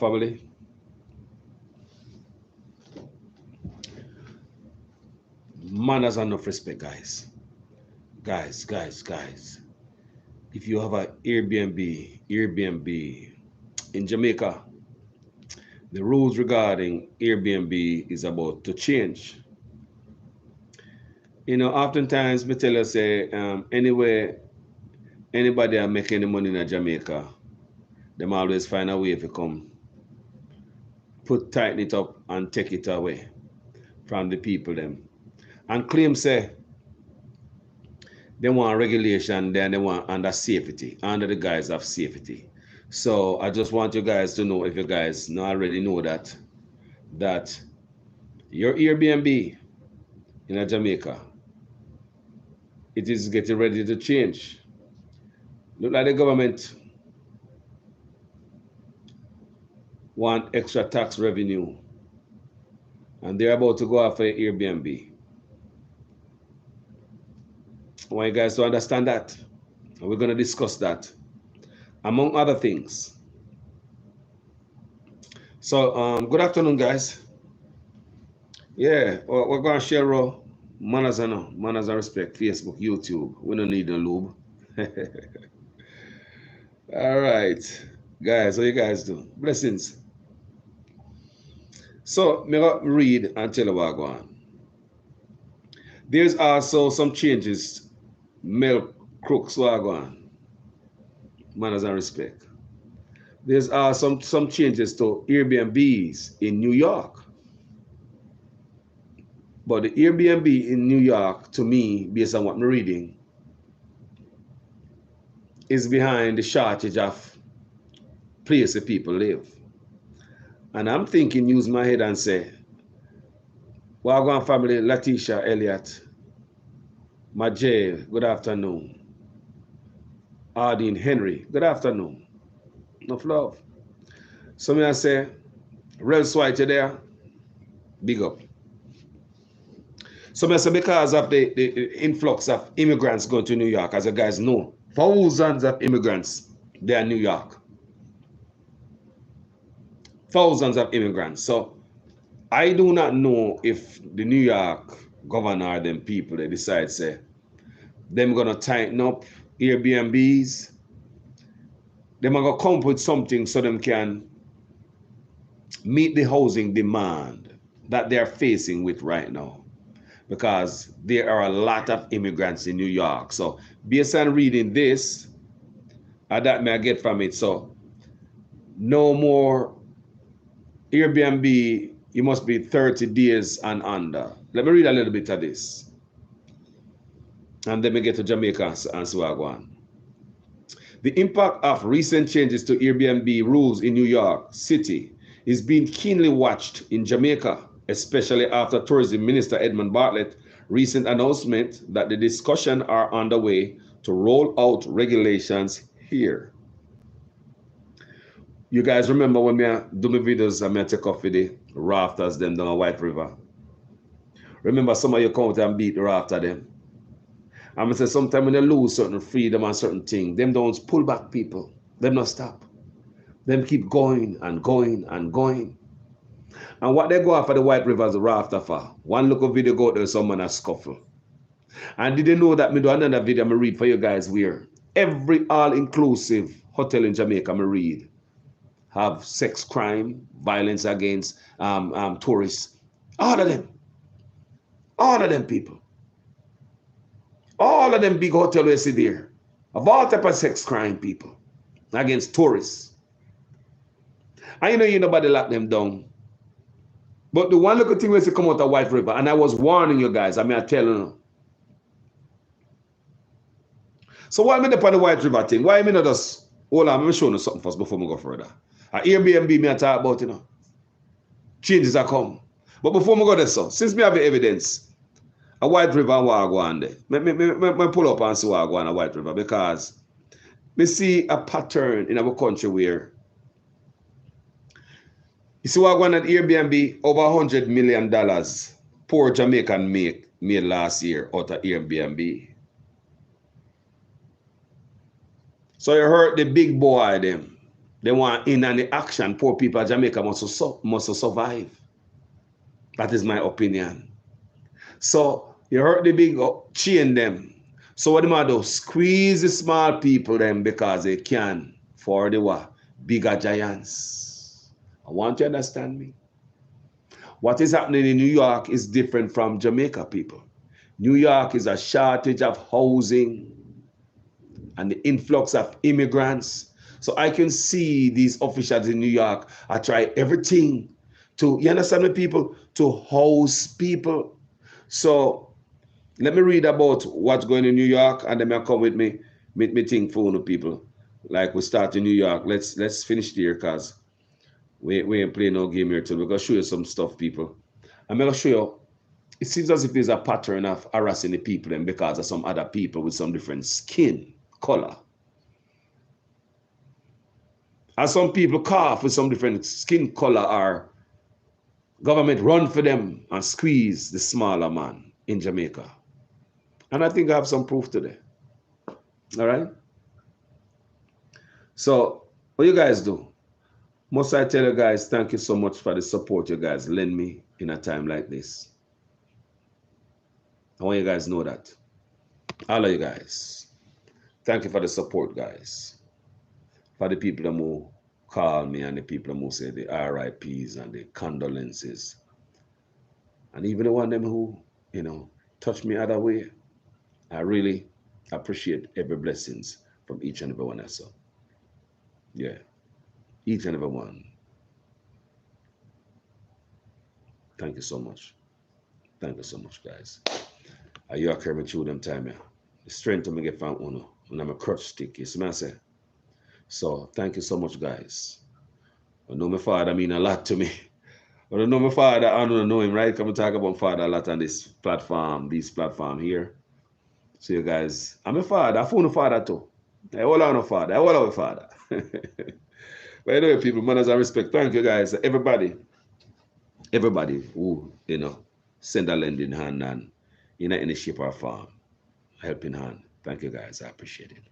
family. Manners and enough respect, guys. Guys. If you have an Airbnb in Jamaica, the rules regarding Airbnb is about to change. Oftentimes me tell you say, anyway, anybody that make any money in Jamaica, them always find a way to come tighten it up and take it away from the people them. And claim say they want regulation, then they want under safety, under the guise of safety. So I just want you guys to know, if you guys not already know that your Airbnb in Jamaica, it is getting ready to change. Look like the government want extra tax revenue, and they're about to go after Airbnb. I want you guys to understand that. And we're going to discuss that, among other things. So, good afternoon, guys. Yeah, we're going to share manners and respect. Facebook, YouTube. We don't need no lube. All right, guys, how you guys do? Blessings. So, me go read and tell you what go on. There's also some changes. Milk crooks what go on. Manners and respect. There's some changes to Airbnbs in New York. But the Airbnb in New York, to me, based on what I'm reading, is behind the shortage of places people live. And I'm thinking, use my head and say, Wagwan family, Latisha, Elliot, Majay, good afternoon. Ardeen, Henry, good afternoon. Enough love. So me I say, Rels White, you there? Big up. So me I say, because of the influx of immigrants going to New York, as you guys know, thousands of immigrants there in New York. Thousands of immigrants. So I do not know if the New York governor, them people, they decide, say, them gonna tighten up Airbnbs. Them are gonna come up with something so them can meet the housing demand that they're facing with right now. Because there are a lot of immigrants in New York. So based on reading this, that may I get from it. So no more Airbnb, you must be 30 days and under. Let me read a little bit of this. And then we get to Jamaica and so on. The impact of recent changes to Airbnb rules in New York City is being keenly watched in Jamaica, especially after Tourism Minister Edmund Bartlett's recent announcement that the discussions are underway to roll out regulations here. You guys remember when I do my videos and I take off with the rafters them down a White River? Remember some of you come out and beat the rafter them? I'm say sometimes when they lose certain freedom and certain things, them don't pull back people. Them not stop. Them keep going and going and going. And what they go after the White River's rafter for? One look of video go out there, someone a scuffle. And did you know that me do another video I read for you guys where every all-inclusive hotel in Jamaica I read have sex crime, violence against tourists. All of them people. All of them big hotels we see there. Of all type of sex crime people against tourists. And you nobody lock them down. But the one little thing was to come out of White River, and I was warning you guys, I telling you. So why am I upon the White River thing? Why am I not just, hold on, let me show you something first before we go further. Airbnb me I talk about, changes are come. But before we go there, so, since me have the evidence, a White River and what I go on there, me pull up and see what I go on a White River, because me see a pattern in our country where you see what I go on at Airbnb, over $100 million poor Jamaican made last year out of Airbnb. So you heard the big boy them, They want in and the action. Poor people of Jamaica must survive. That is my opinion. So you hurt the big chain them. So what do? Squeeze the small people them because they can for the what? Bigger giants. I want you to understand me. What is happening in New York is different from Jamaica, people. New York is a shortage of housing and the influx of immigrants. So I can see these officials in New York are trying everything to, you understand me, people, to house people. So let me read about what's going in New York, and then may come with me think for the people. Like we start in New York. Let's finish here because we ain't playing no game here till we're gonna show you some stuff, people. I'm gonna show you. It seems as if there's a pattern of harassing the people and because of some other people with some different skin color. As some people cough with some different skin color, our government run for them and squeeze the smaller man in Jamaica. And I think I have some proof today. All right? So, what you guys do? Must I tell you guys, thank you so much for the support you guys lend me in a time like this. I want you guys to know that. All of you guys. Thank you for the support, guys. For the people who call me and the people who say the RIPs and the condolences. And even the one them who, touch me other way. I really appreciate every blessings from each and every one I saw. Yeah. Each and every one. Thank you so much. Thank you so much, guys. Are you carrying through them time here? The strength to me get from uno. When I'm a crutch stick, you see what I say? So thank you so much, guys. I know my father mean a lot to me. I don't know my father, I don't know him, right? Come and talk about father a lot on this platform here. So you guys, I'm a father, I phone a father too. I all on a father, I all our father. But anyway, people, manners and respect. Thank you guys. Everybody who, send a lending hand and in any shape or form, helping hand. Thank you guys. I appreciate it.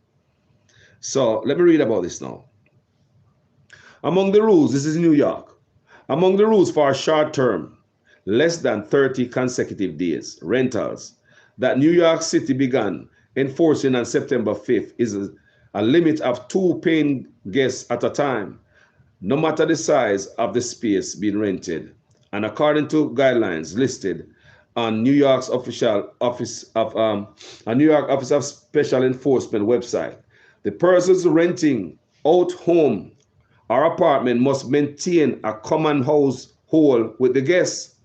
So let me read about this now. Among the rules, this is New York. Among the rules for short term, less than 30 consecutive days rentals that New York City began enforcing on September 5th is a limit of 2 paying guests at a time, no matter the size of the space being rented. And according to guidelines listed on New York's official office of New York Office of Special Enforcement website, the persons renting out home or apartment must maintain a common household with the guests.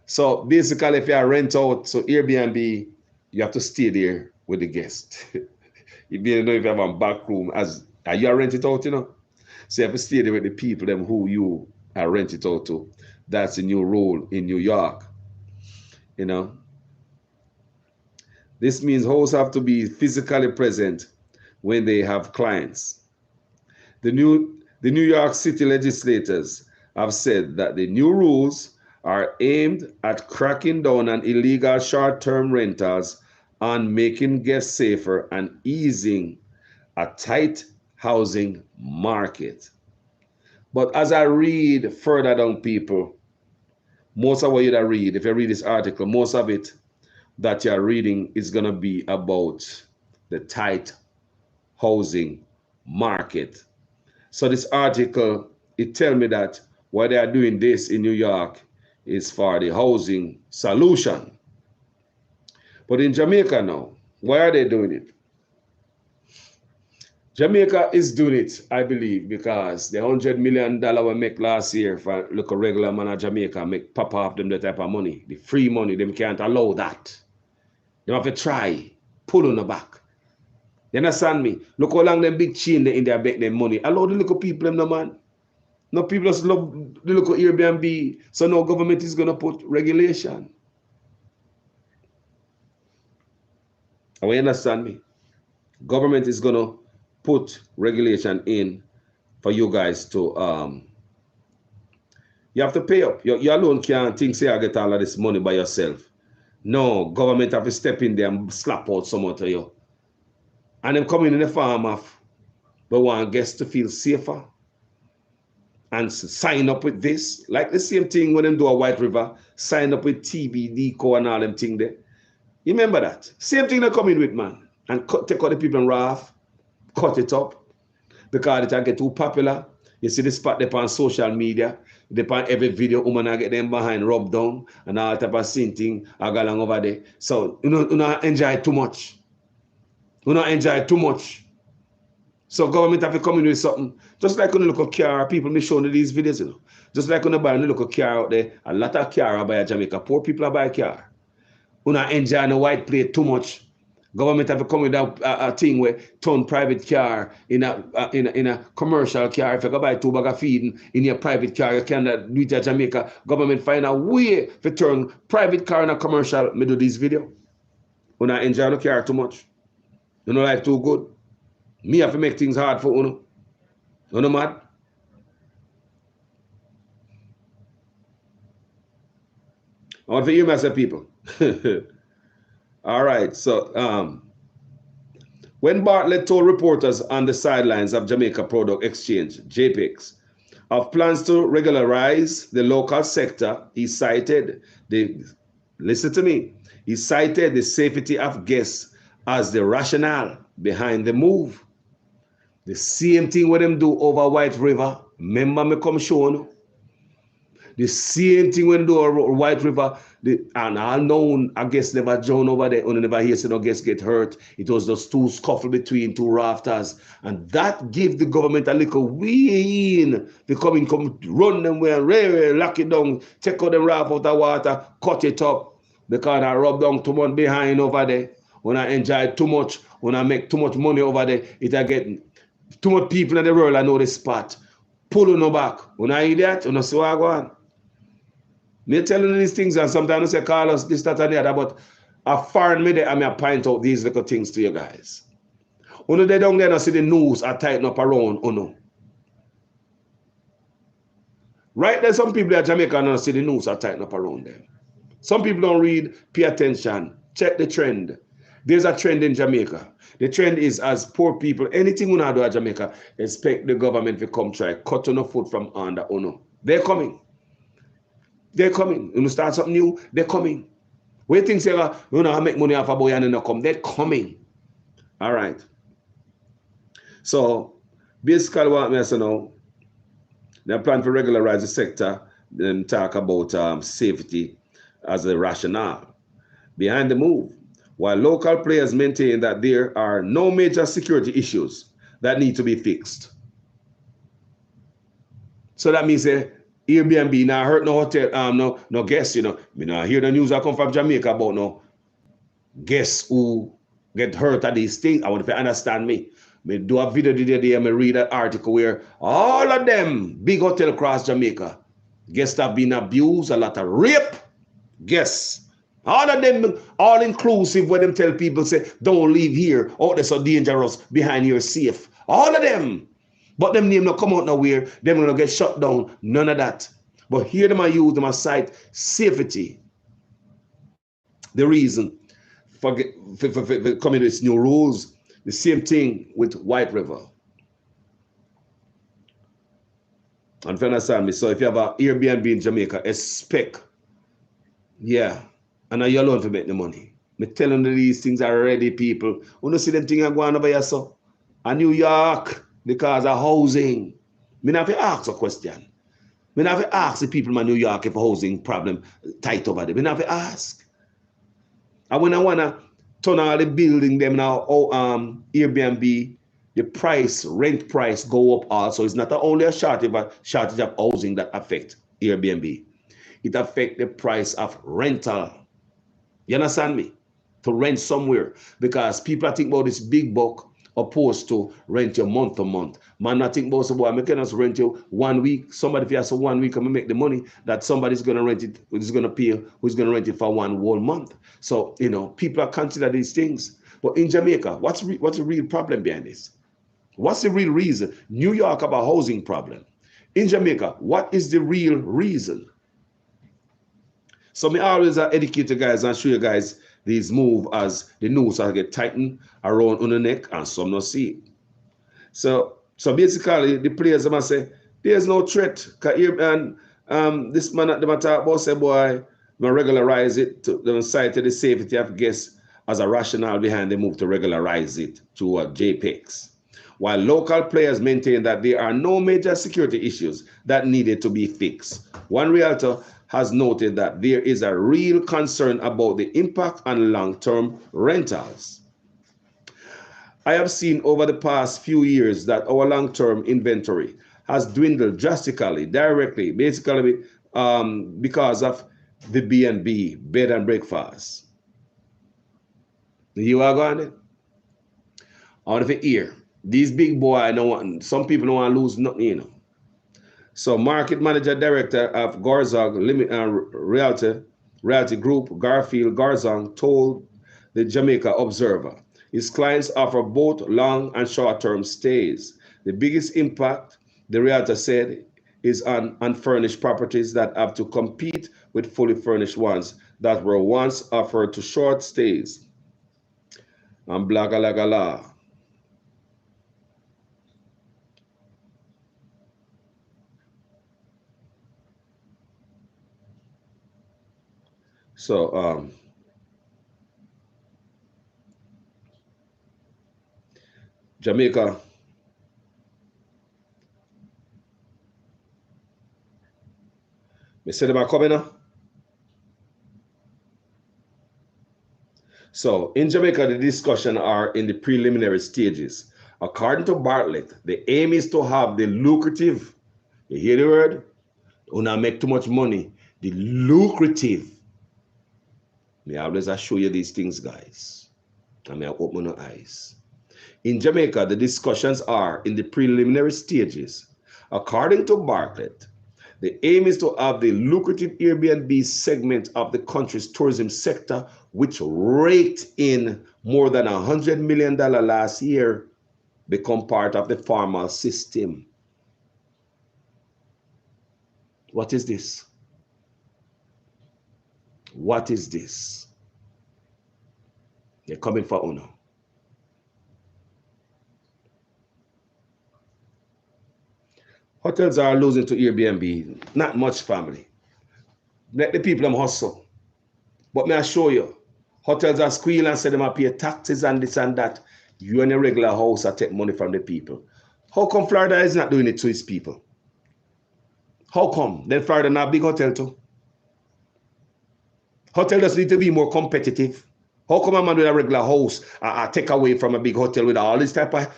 So basically, if you rent out, so Airbnb, you have to stay there with the guest. If you have a back room, you rent it out, So you have to stay there with the people them who you are rent it out to. That's a new rule in New York. This means hosts have to be physically present when they have clients. The New York City legislators have said that the new rules are aimed at cracking down on illegal short-term rentals and making guests safer and easing a tight housing market. But as I read further down, people, most of what you read, if you read this article, most of it that you're reading is going to be about the tight housing market. So this article, it tells me that why they are doing this in New York is for the housing solution. But in Jamaica now, why are they doing it? Jamaica is doing it, I believe, because the $100 million we make last year for look a regular man of Jamaica make pop off them the type of money, the free money, them can't allow that. They have to try, pull on the back. You understand me? Look how long them big chain in there make them money. Allow the little people them, no man. No people just love the local Airbnb. So no government is gonna put regulation. You understand me? Government is gonna put regulation in for you guys to you have to pay up. You alone can't think say I get all of this money by yourself. No, government have to step in there and slap out someone to you. And them coming in the farm off, but want guests to feel safer. and sign up with this. Like the same thing when them do a White River, sign up with TBD Co and all them thing there. You remember that? Same thing they come in with, man. And take out the people in RAF, cut it up, because it get too popular. You see the spot they on social media, they on every video, woman I get them behind, rub down, and all type of scene thing, I go along over there. So, you know, enjoy it too much. You know, enjoy it too much. So government have to come in with something. Just like when you look at car, people may show you these videos, you know. Just like when you buy a look at car out there, a lot of car are buy Jamaica. Poor people are buy a car. You know, enjoy the white plate too much. Government have to come with a thing where turn private car in a commercial car. If you go buy 2 bags of feed in your private car, you cannot do it at Jamaica. Government find a way to turn private car in a commercial. Me do this video. You know, enjoy the car too much. You know, life too good. Me have to make things hard for you. You know, mad? I want to hear myself, people. All right, so when Bartlett told reporters on the sidelines of Jamaica Product Exchange, JPEX, of plans to regularize the local sector, he cited listen to me, he cited the safety of guests as the rationale behind the move. The same thing with them do over White River. Remember me come show you. The same thing when do over White River, and all known, I guess never join over there, and never hear say no guests get hurt. It was just 2 scuffle between 2 rafters, and that give the government a little win. They come run them where, lock it down, take out them raft out of water, cut it up, because I rub down too much behind over there. When I enjoy too much, when I make too much money over there, it I get too much people in the world. I know the spot. Pull on back. When I hear that, when I see what I go on. Me telling you these things, and sometimes I say, Carlos, this, that, and the other, but a foreign media, I may point out these little things to you guys. When they don't get to see the news are tighten up around, Right there, some people at Jamaica don't see the news are tighten up around them. Some people don't read, pay attention, check the trend. There's a trend in Jamaica. The trend is, as poor people, anything we do at Jamaica, expect the government to come try, cut on the foot from under, They're coming. They're coming. You start something new, they're coming. We think say, I make money off a boy and then they come. They're coming. All right. So basically what I say now, they plan to regularize the sector, then talk about safety as a rationale behind the move, while local players maintain that there are no major security issues that need to be fixed. So that means Airbnb now hurt no hotel, no guests, Me now hear the news that come from Jamaica about no guests who get hurt at these things. I want to understand me. Me do a video the other day, me read an article where all of them big hotel across Jamaica, guests have been abused, a lot of rape, guests. All of them, all inclusive, when them tell people say, don't leave here, oh, they're so dangerous, behind here safe. All of them. But them name not come out nowhere, them gonna get shut down, none of that. But here them I use them cite safety. The reason for coming with new rules. The same thing with White River. And if you understand me, so if you have an Airbnb in Jamaica, expect, and you alone to make the money. Me telling you these things are ready, people. You don't see them things are going over here, so. And New York, because of housing. Me not have to ask a question. Me not have to ask the people in New York if a housing problem tight over there. Me not have to ask. And when I want to turn all the building them now, Airbnb, the rent price go up also. It's not only a shortage of housing that affect Airbnb. It affects the price of rental. You understand me? To rent somewhere. Because people are thinking about this big buck opposed to rent you month to month. Man, I think about, boy, I can just rent you 1 week. Somebody, if you have 1 week, I'm going to make the money that somebody's going to rent it, who's going to pay, who's going to rent it for 1 whole month. So, people are considering these things. But in Jamaica, what's the real problem behind this? What's the real reason? New York have a housing problem. In Jamaica, what is the real reason? So me always educate you guys and show you guys these move as the noose are get tightened around on the neck and some not see it. So basically the players must say, There's no threat. And this man at the matter about say, boy, we regularize it to cite the safety of guests as a rationale behind the move to regularize it to JPEGs. While local players maintain that there are no major security issues that needed to be fixed. One realtor has noted that there is a real concern about the impact on long-term rentals. I have seen over the past few years that our long-term inventory has dwindled drastically, basically because of the B&B, bed and breakfast. You are going out of the ear. These big boys, some people don't want to lose nothing, you know. So market manager director of Garzong Realty Group, Garfield Garzong, told the Jamaica Observer his clients offer both long and short-term stays. The biggest impact, the realtor said, is on unfurnished properties that have to compete with fully furnished ones that were once offered to short stays. And blah, blah, blah, blah. So, Jamaica, me say them are coming now. So in Jamaica, the discussions are in the preliminary stages. According to Bartlett, the aim is to have the lucrative, you hear the word? Do not make too much money. The lucrative. May I always show you these things, guys. And may I open your eyes. In Jamaica, the discussions are in the preliminary stages. According to Bartlett, the aim is to have the lucrative Airbnb segment of the country's tourism sector, which raked in more than $100 million last year, become part of the formal system. What is this? What is this? They're coming for Uno. Hotels are losing to Airbnb. Not much, family. Let the people them hustle. But may I show you, hotels are squealing and say them are pay taxes and this and that. You in a regular house are take money from the people. How come Florida is not doing it to its people? How come? Then Florida not a big hotel too? Hotel does need to be more competitive. How come a man with a regular house take away from a big hotel with all this type of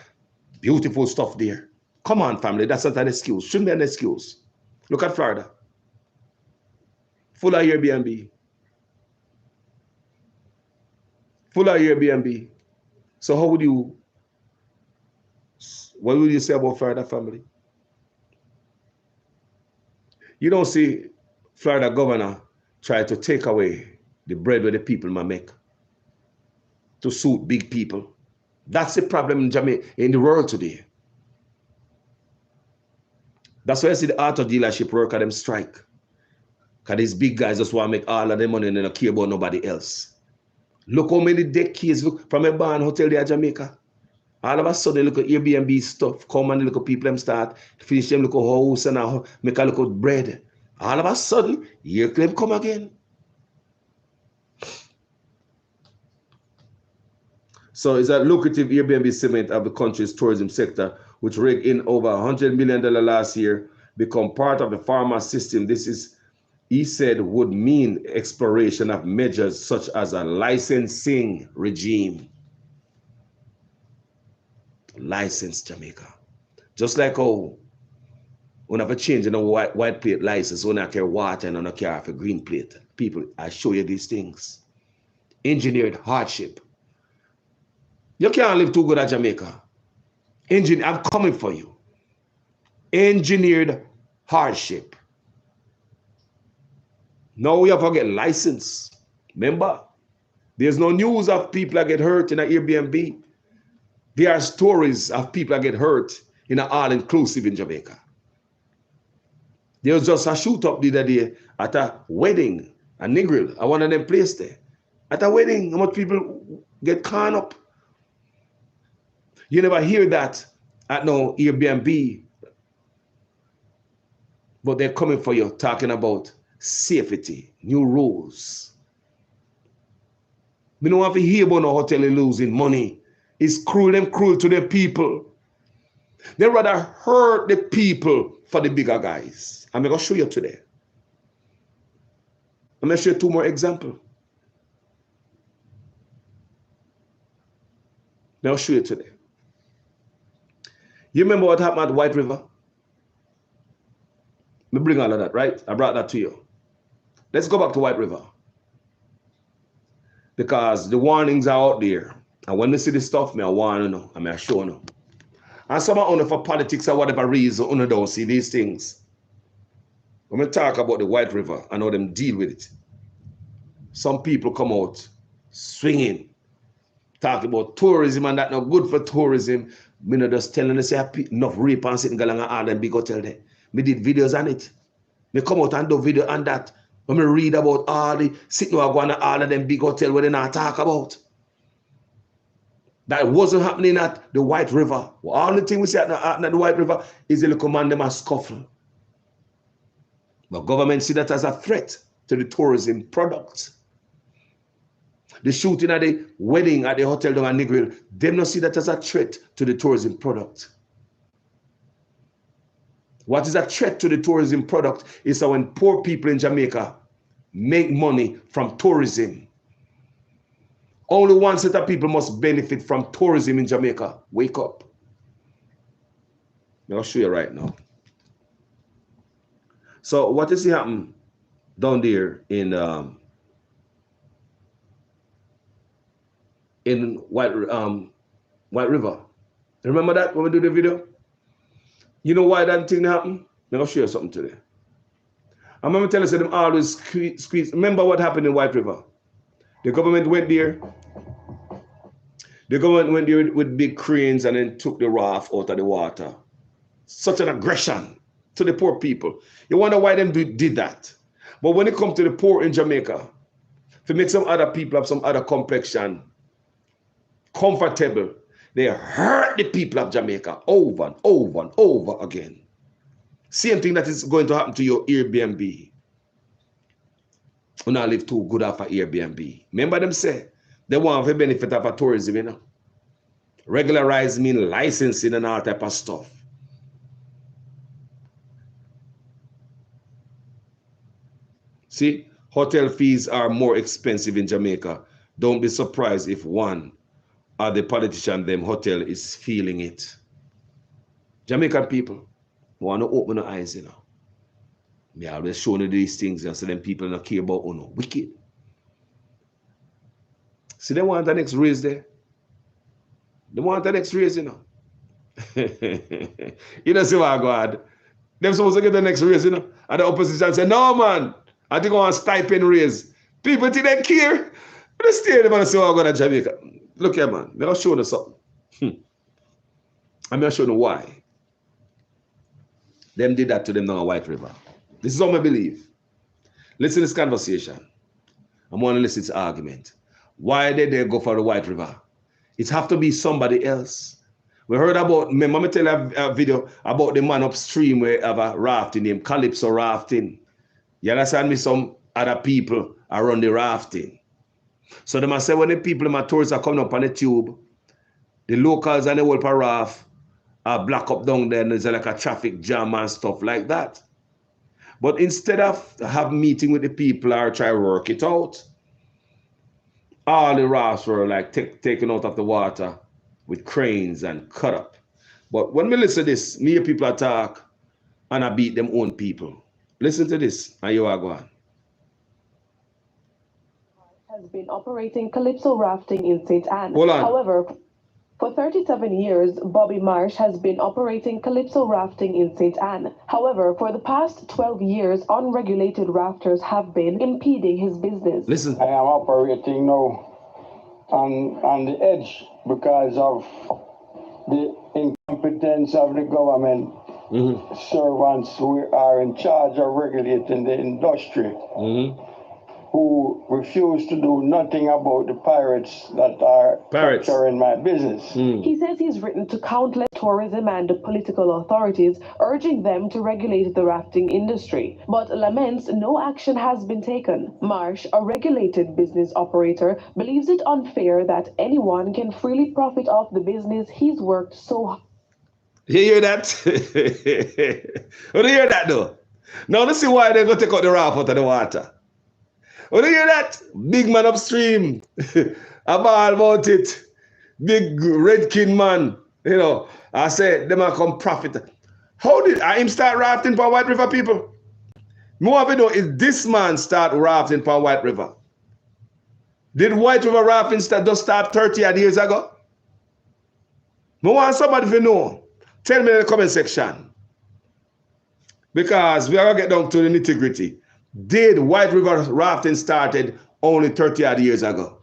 beautiful stuff there? Come on, family, that's not an excuse. Shouldn't be an excuse. Look at Florida. Full of Airbnb. Full of Airbnb. So what would you say about Florida, family? You don't see Florida governor try to take away the bread where the people might make to suit big people. That's the problem in Jamaica, in the world today. That's why I see the auto dealership worker them strike. Because these big guys just want to make all of their money and they don't care about nobody else. Look how many decades from a barn hotel there in Jamaica. All of a sudden, look at Airbnb stuff. Come and look at people them start, finish them look at house and make a look at bread. All of a sudden, here them come again. So it's a lucrative Airbnb segment of the country's tourism sector, which raked in over $100 million last year, become part of the pharma system. This is, he said, would mean exploration of measures such as a licensing regime. License Jamaica. Just like how when I have a change in a white plate license, when I carry water and I carry a green plate. People, I show you these things. Engineered hardship. You can't live too good at Jamaica. I'm coming for you. Engineered hardship. Now we have to get license. Remember, there's no news of people that get hurt in an Airbnb. There are stories of people that get hurt in an all-inclusive in Jamaica. There was just a shoot-up the other day at a wedding, a Negril, at one of them places there. At a wedding, how much people get caught up? You never hear that at no Airbnb. But they're coming for you, talking about safety, new rules. We don't have to hear about no hotel losing money. It's cruel, them cruel to the people. They rather hurt the people for the bigger guys. I'm going to show you today. I'm going to show you 2 more examples. I'll show you today. You remember what happened at White River? Me bring all of that, right? I brought that to you. Let's go back to White River. Because the warnings are out there. And when they see this stuff, I warn you know, I show you. And some are only for politics or whatever reason, you don't see these things. When we talk about the White River and how them deal with it, some people come out swinging, talking about tourism and that not good for tourism. Me not just telling us enough rape and sitting along all them big hotel there. Me did videos on it. Me come out and do video on that. When me read about all the sitting going to all of them big hotel where they not talk about. That wasn't happening at the White River. All the thing we see at the White River is the little man them a scuffle. But government see that as a threat to the tourism product. The shooting at the wedding at the hotel down at Negril, them not see that as a threat to the tourism product. What is a threat to the tourism product is that when poor people in Jamaica make money from tourism. Only one set of people must benefit from tourism in Jamaica. Wake up. I'll show you right now. So what is happening down there in White River? Remember that when we do the video? You know why that thing happened? I'll show you something today. I remember telling them always squeeze. Remember what happened in White River? The government went there. The government went there with big cranes and then took the raft out of the water. Such an aggression to the poor people. You wonder why them did that. But when it comes to the poor in Jamaica, to make some other people have some other complexion comfortable, they hurt the people of Jamaica over and over and over again. Same thing that is going to happen to your Airbnb. You not live too good off of Airbnb. Remember them say, they want the benefit of a tourism, you know. Regularize mean licensing and all type of stuff. See, hotel fees are more expensive in Jamaica. Don't be surprised if one or the politician them hotel is feeling it. Jamaican people want to open their eyes, you know. Me always showing you these things and so them people don't care about you know. Wicked. See, they want the next raise there. They want the next raise, you know. You don't see what I got. They're supposed to get the next raise, you know. And the opposition say, no, man, I think I want a stipend raise. People think they care. But they stay there and say, oh, I'm going to Jamaica. Look here, man. They're showing us something. I'm not showing you why. Them did that to them down on White River. This is all I believe. Listen to this conversation. I'm going to listen to this argument. Why did they go for the White River? It have to be somebody else. We heard about, remember me tell a video about the man upstream where have a rafting named Calypso Rafting. You understand me? Some other people are on the rafting. So they must say when the people, my tourists are coming up on the tube, the locals and the whole raft are blocked up down there and there's like a traffic jam and stuff like that. But instead of have meeting with the people or try to work it out, all the rafts were like taken out of the water with cranes and cut up. But when we listen to this, me and people attack and I beat them own people. Listen to this and you are going. Has been operating Calypso Rafting in St. Anne. Hold on. However, for 37 years, Bobby Marsh has been operating Calypso Rafting in St. Anne. However, for the past 12 years, unregulated rafters have been impeding his business. Listen. I am operating now on the edge because of the incompetence of the government servants who are in charge of regulating the industry. Who refuse to do nothing about the pirates that are capturing my business. He says he's written to countless tourism and political authorities, urging them to regulate the rafting industry, but laments no action has been taken. Marsh, a regulated business operator, believes it unfair that anyone can freely profit off the business he's worked so hard. You hear that? You hear that though? Now let's see why they're going to take out the raft out of the water. You hear that? Big man upstream. A ball about it. Big red king man. You know, I said, them are come profit. How did I him start rafting for White River people? More of it know is this man start rafting for White River. Did White River rafting just start 30 odd years ago? I want somebody to know. Tell me in the comment section. Because we are going to get down to the nitty-gritty. Did White River rafting started only 30 odd years ago?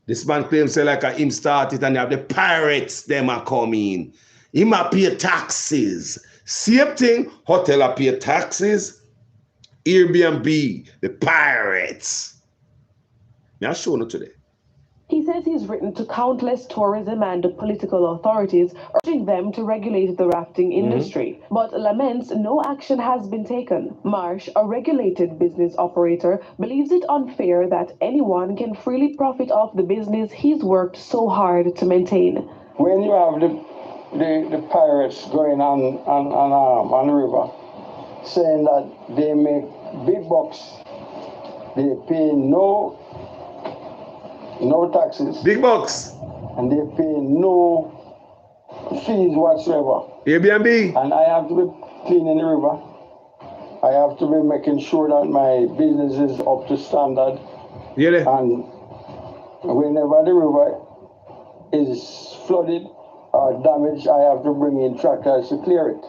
This man claims say like him started and you have the pirates, them are coming. Him a pay taxes. Same thing, hotel a pay taxes. Airbnb, the pirates. I'll show you today. He says he's written to countless tourism and political authorities, urging them to regulate the rafting industry, but laments no action has been taken. Marsh, a regulated business operator, believes it unfair that anyone can freely profit off the business he's worked so hard to maintain. When you have the pirates going on the river, saying that they make big bucks, they pay no taxes. Big bucks. And they pay no fees whatsoever. Airbnb. And I have to be cleaning the river. I have to be making sure that my business is up to standard. Really? And whenever the river is flooded or damaged, I have to bring in tractors to clear it.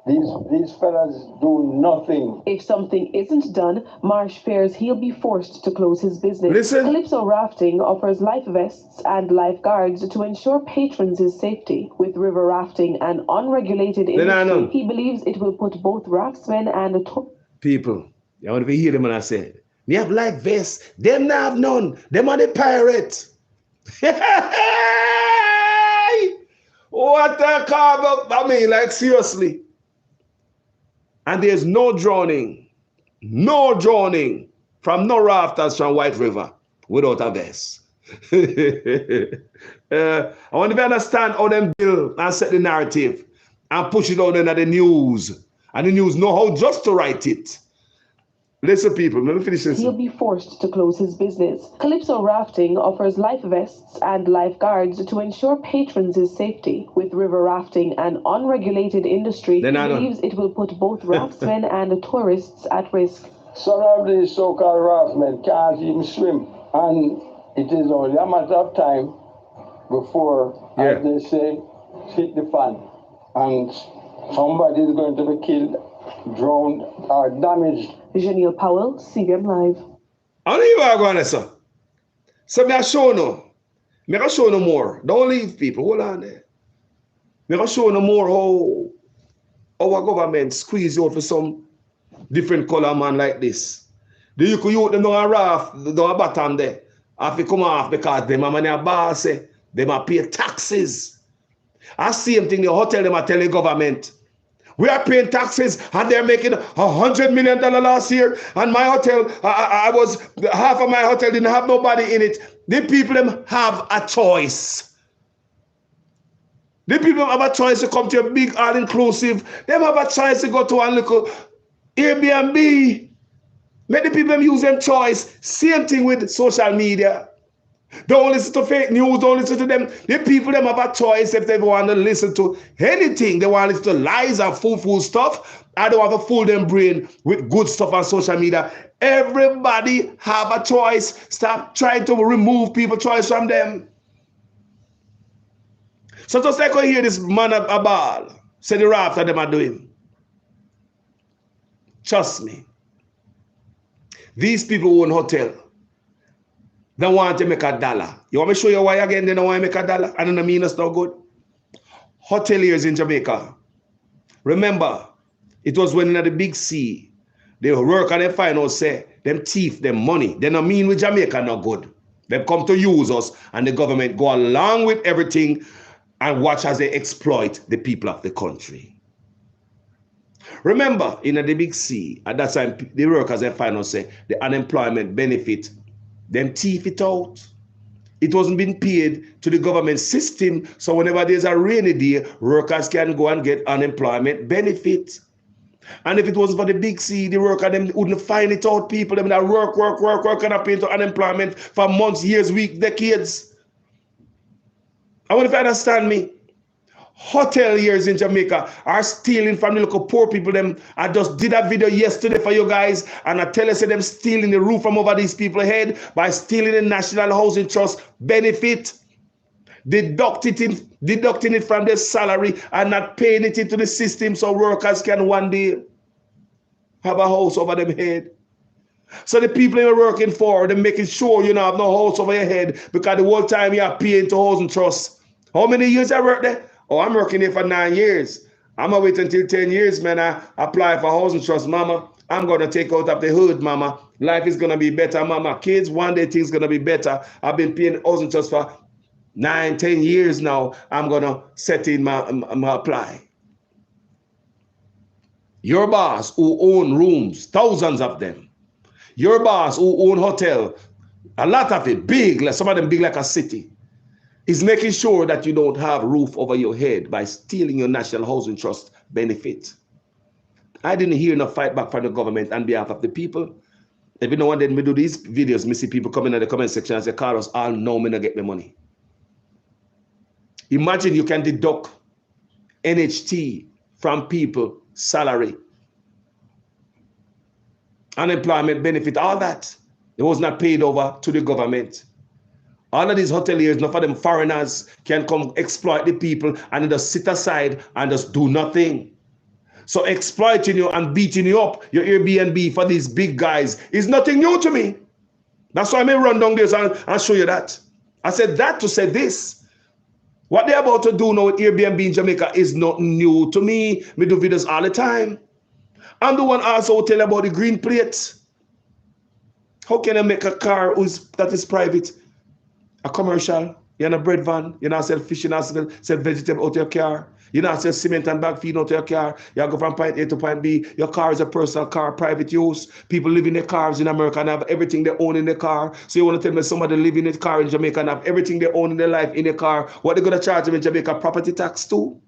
These fellas do nothing. If something isn't done, Marsh fears he'll be forced to close his business. Listen. Calypso Rafting offers life vests and lifeguards to ensure patrons' safety. With river rafting an unregulated industry, he believes it will put both raftsmen and people. You want to hear them when I say, we have life vests. Them not have none. Them are the pirates. What a carve. I mean, like seriously. And there's no drowning from no rafters from White River without a vest. I want to understand how them build and set the narrative and push it out into the news. And the news know how just to write it. Listen, people, let me finish this. He'll be forced to close his business. Calypso Rafting offers life vests and lifeguards to ensure patrons' safety. With river rafting an unregulated industry, he believes it will put both raftsmen and tourists at risk. Some of these so-called raftsmen can't even swim. And it is only a matter of time before, as they say, hit the fan. And somebody is going to be killed, drowned, or damaged. Janelle Powell, CBM Live. I know you are going to say. So me I show no. Me I show no more. Don't leave people. Hold on there. Me I show no more how our government squeeze you out for some different color man like this. You could use them down a raft, down a bottom there. Have to come off because them a money a boss say. Them a pay taxes. I same thing the hotel them a tell the government. We are paying taxes and they're making $100 million last year. And my hotel, I was, half of my hotel didn't have nobody in it. The people them have a choice. The people have a choice to come to a big all-inclusive. They have a choice to go to a little Airbnb. Make the people them use their choice. Same thing with social media. Don't listen to fake news, don't listen to them. The people them have a choice if they want to listen to anything. They want to listen to lies and fool stuff. I don't have to fool them brain with good stuff on social media. Everybody have a choice. Stop trying to remove people's choice from them. So just like I hear this man a ball, say the rafter them are doing. Trust me. These people who own hotel, they want to make $1. You want me to show you why again they don't want to make $1? I don't mean it's not good. Hoteliers in Jamaica. Remember, it was when at the big sea, they work and they find out, say, them thief, them money. They don't mean with Jamaica not good. They come to use us and the government go along with everything. and watch as they exploit the people of the country. Remember, in the big C, at that time, the workers they find out say the unemployment benefit, them thief it out. It wasn't being paid to the government system, so whenever there's a rainy day, workers can go and get unemployment benefit. And if it wasn't for the big C, the worker them wouldn't find it out. People them that work, and pay into unemployment for months, years, weeks, decades. I wonder if you understand me. Hoteliers in Jamaica are stealing from the local poor people. Them, I just did a video yesterday for you guys, and I tell you, say them stealing the roof from over these people's head by stealing the National Housing Trust benefit, deducting it from their salary and not paying it into the system so workers can one day have a house over their head. So the people you're working for, they're making sure you don't have no house over your head because the whole time you are paying to housing trust. How many years I worked there? Oh, I'm working here for 9 years. I'm going to wait until 10 years, man. I apply for housing trust, mama. I'm going to take out of the hood, mama. Life is going to be better, mama. Kids, one day things going to be better. I've been paying housing trust for 9, 10 years now. I'm going to set in my apply. Your boss who own rooms, thousands of them. Your boss who own hotel, a lot of it, big, some of them big like a city. Is making sure that you don't have a roof over your head by stealing your National Housing Trust benefit. I didn't hear enough fight back from the government on behalf of the people. Every now and then we do these videos, me see people coming in the comment section and say, Carlos, I'll know me not get the money. Imagine you can deduct NHT from people, salary, unemployment benefit, all that. It was not paid over to the government. All of these hoteliers, enough of them foreigners can come exploit the people and just sit aside and just do nothing. So exploiting you and beating you up, your Airbnb for these big guys is nothing new to me. That's why I may run down this and show you that. I said that to say this. What they're about to do now with Airbnb in Jamaica is not new to me. Me do videos all the time. I'm the one also tell about the green plate. How can I make a car that is private? A commercial, you're in a bread van, you not sell fish, you not sell vegetable out of your car, you not sell cement and bag feed out of your car, you go from point A to point B, your car is a personal car, private use. People live in their cars in America and have everything they own in their car. So you want to tell me somebody live in a car in Jamaica and have everything they own in their life in their car, what they're going to charge them in Jamaica? Property tax too?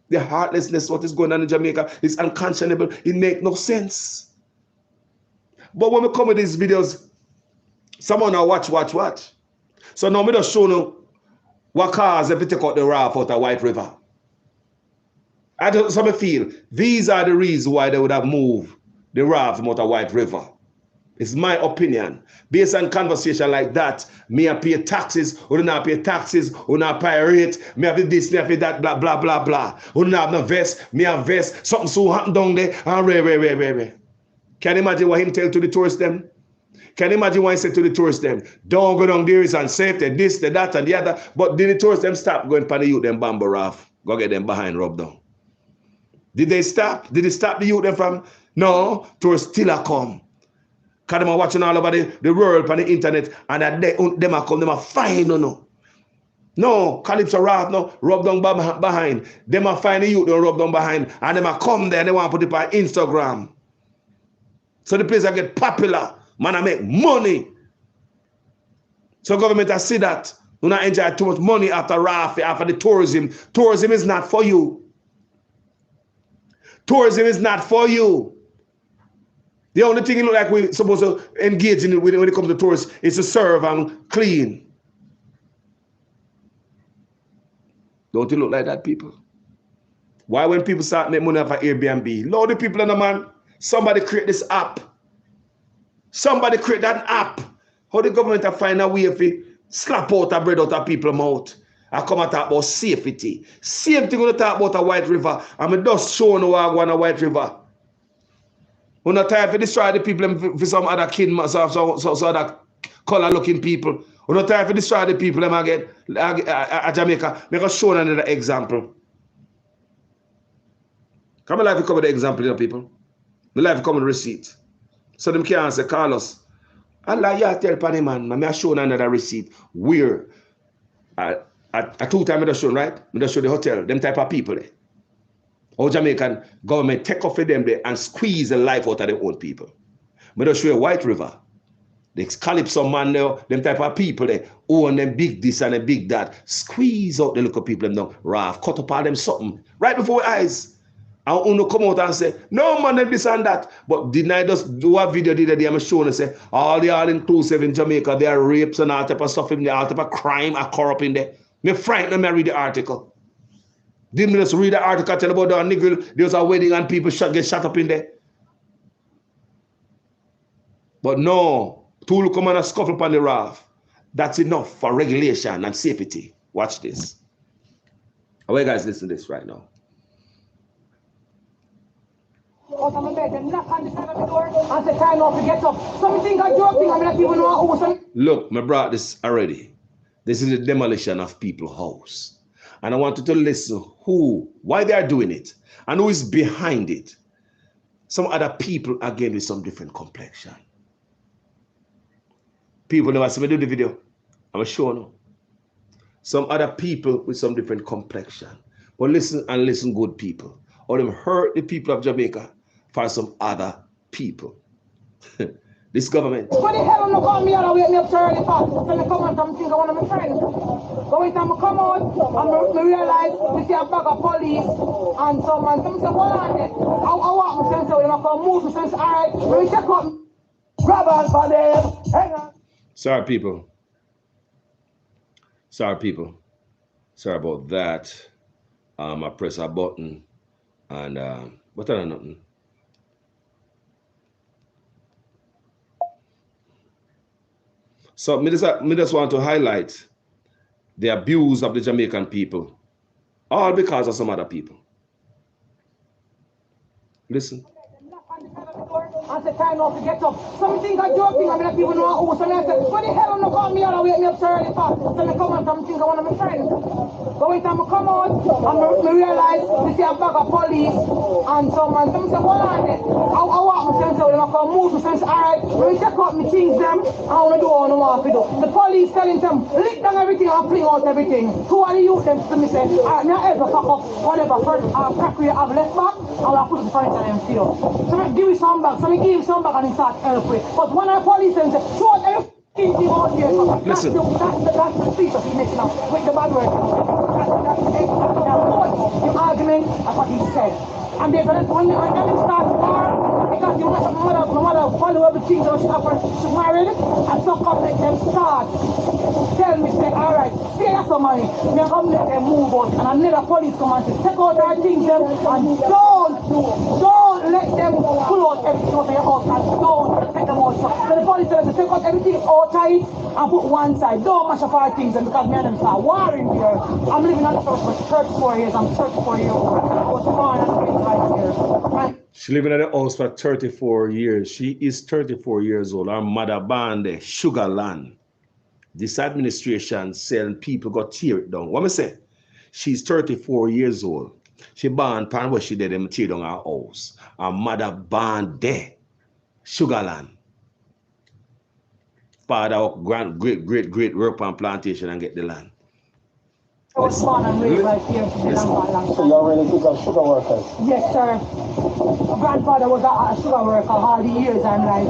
The heartlessness, what is going on in Jamaica is unconscionable. It makes no sense. But when we come with these videos, someone now watch. So now I'm just showing you what cars if you take out the raft out of White River. I feel these are the reasons why they would have moved the raft out of White River. It's my opinion. Based on conversation like that, me I pay taxes, or not pay taxes, or not pirate, me have this, me have that, blah, blah, blah, blah. Or not have no vest, me have vest, something so happen down there, and rare. Can you imagine what him tell to the tourists them? Can you imagine what he said to the tourists them? Don't go down there, it's unsafe, this, that, and the other. But did the tourists them stop going for the youth them bamboo raft? Go get them behind rub down. Did they stop? Did they stop the youth them from? No, tourists still a come. Because them are watching all over the world on the internet, and them are come, them are fine, No, Calypso raft, no, rub down behind. Them are fine the youth, they rub down behind, and them are come there, they want to put it on Instagram. So the place I get popular. Man, I make money. So government, I see that. Do not enjoy too much money after raft, after the tourism. Tourism is not for you. Tourism is not for you. The only thing it look like we're supposed to engage in it when it comes to tourists is to serve and clean. Don't you look like that, people? Why when people start making money off of Airbnb? Lord, the people in the man, somebody create this app. Somebody create that app. How the government to find a way to slap out a bread out of people's mouth. I come and talk about safety. Same thing when I talk about a White River. I'm just showing how I go on a White River. We're not tired to destroy the people for some other kid, so other color looking people. We're not tired to destroy the people again at Jamaica. Make us show another example. Come alive to come with the example, you know, people. My life come with receipt. So them can't say, Carlos, Allah, you tell Panny man, I show another receipt. Where? At 2 times, I just show, right? I just show the hotel, them type of people there. How Jamaican government take off of them there and squeeze the life out of the old people. I just show you White River. The Calypso man there, them type of people there, own them big this and a big that, squeeze out the little people them down, raft, cut up all them something, right before our eyes. And Uno come out and say, no man, this and that. But didn't I just do a video the other day, I'm showing and say, all the all-inclusive in Jamaica, there are rapes and all type of stuff in there, all type of crime are corrupt in there. Me frightened me read the article. Didn't just read the article tell about the nigga, there was a wedding and people get shot up in there. But no, tool come and scuffle upon the raft. That's enough for regulation and safety. Watch this. How you guys listen to this right now? Look, I brought this already. This is the demolition of people's house. And I want you to listen why they are doing it, and who is behind it. Some other people, again, with some different complexion. People never see me do the video. I'm sure no. Some other people with some different complexion. But listen and listen, good people. Or them hurt the people of Jamaica for some other people. This government. What the hell no call me out and wake me up so early for? So I come out and think of one of my friends. But when I come out, I realize we see a bag of police and someone say, what are they? I walk my friends out and I come move my friends, all right, when we check up, grab on for them, hang on. Sorry, people. Sorry, people. Sorry about that. I press a button and what are nothing? So me just want to highlight the abuse of the Jamaican people, all because of some other people. Listen. I said, time off to get up. Some think I'm joking, I'm not even know who. So I said, what the hell no call me out and wake me up so early for? So I come out and think of one of my friends. But when I come out, I realize we see a bag of police and someone say, what are they? I walk my friends out and I come move my friends, all right, when we check out my things them, I want to do what I want to do. The police telling them, lick down everything and fling out everything. Who are the youth them to me say, all right, now ever fuck up whatever first crack we have left back, and I'll put it in front of them still. So I give me some back, so I give him some back and he start help with. But when I police them say, show what everything out here. Listen. That's the speech of he making up with the bad word. The argument of what he said. And they're going to, when they start war, because you know my mother follow everything that she happened, she married, and so come let them start. Tell me, say, all right, stay here some money, me come let them move out, and another police come and say, take out our things them, and don't let them pull out everything out of your house, and don't take them out. So the police tell us to take out everything outside and put one side. Don't mash up our things, and because me and them start warring here. I'm living on the first for 34 years, I'm 34 years old. I was born and raised right here. And She living at the house for 34 years. She is 34 years old. Her mother born there, Sugar Land. This administration saying people got tear it down. What me say? She's 34 years old. She born pan where she did them tear down her house. Her mother born there, Sugar Land. Father great work on plantation and get the land. I was born and raised right here in Sri Lanka. So you're related to sugar workers? Yes, sir. My grandfather was a sugar worker all the years I'm like.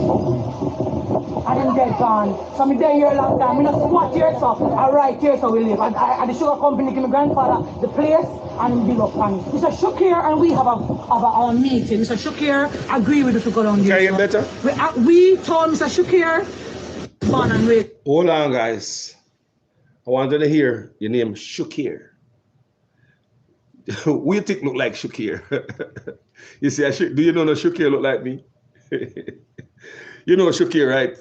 And him dead gone. So I'm there here a long time. I squat here, so I right here, so we live. And the sugar company give my grandfather the place and build up on it. Mr. Shukir and we have a meeting. Mr. Shukir agree with us to go down there. Can you get better? We told Mr. Shukir, born and raised. Hold on, guys. I wanted to hear your name, Shukir. Who you think look like Shukir? You see, do you know no Shukir look like me? You know Shukir, right?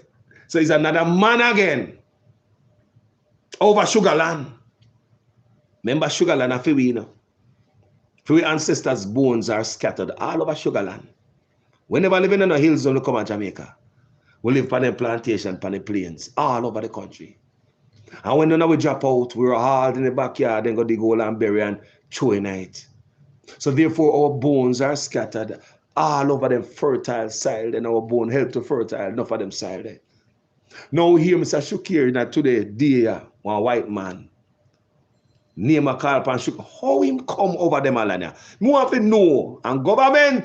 So he's another man again. Over Sugar Land. Remember Sugar Land and we, you know? For we ancestors' bones are scattered all over Sugar Land. We never live in the hills when we come to Jamaica. We live on the plantation, on the plains, all over the country. And when we drop out, we're all in the backyard and go dig hole and bury and throw in it. So therefore our bones are scattered all over them fertile soil, and our bone help to fertile enough of them soil there. Now here Mr. Shukir that today, dear one white man. name a call upon Sugar. How him come over them Alania? Me want to know. And government.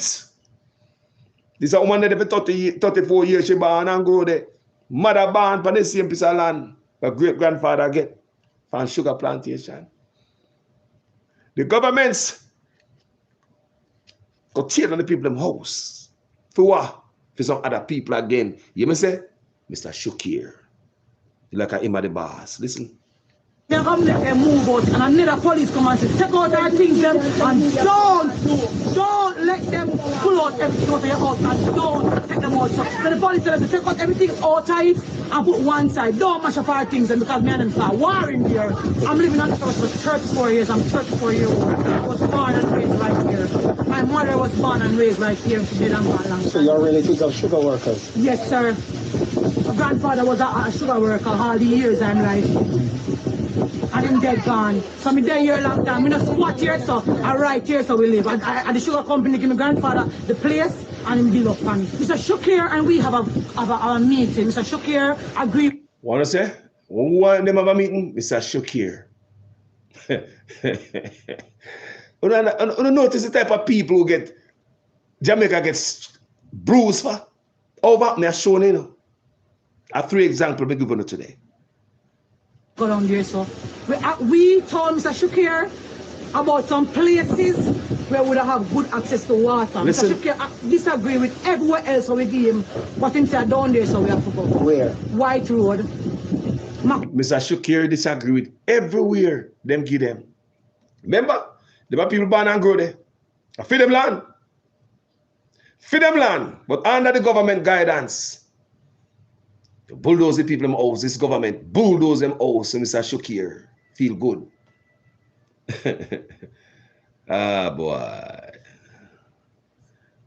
This is a woman that for 34 years she born and go there. Mother born for the same piece of land. Her great grandfather get from sugar plantation. The governments go tear down the people in house. For what? For some other people again. You may say, Mr. Shukir. Like him at the boss. Listen. They come there and move out, and another police come and say, take out our things them, and don't let them pull out everything out of your house, and don't take them out. So the police tell us to take out everything outside and put one side. Don't mash up our things, and because me and them start warring here. I'm living on the house for 34 years. I'm 34 years old. I was born and raised right here. My mother was born and raised right here. She did long time. So you're relatives of sugar workers? Yes, sir. My grandfather was a sugar worker all the years I'm life. And him dead gone. So me there here a long time. Me not squat here, so I right here, so we live. And the sugar company give my grandfather the place and him build up on it. Mr. Shukir and we have a meeting. Mr. Shukir agree. Wanna say? When want them have a meeting? Mr. Shukir. You notice the type of people who get Jamaica gets bruised for? Over me showing you know. I have 3 examples we given you today. Go down there, so we told Mr. Shukir about some places where we would have good access to water. Listen. Mr. Shukir disagree with everywhere else so we give him, but him said down there, so we have to go. Where? White Road. Mr. Shukir disagree with everywhere them give them. Remember, there are people born and grow there. I feed them land. Feed them land, but under the government guidance. Bulldoze the people in house, this government bulldoze them house, and Mr. Shukir feel good. Ah, boy.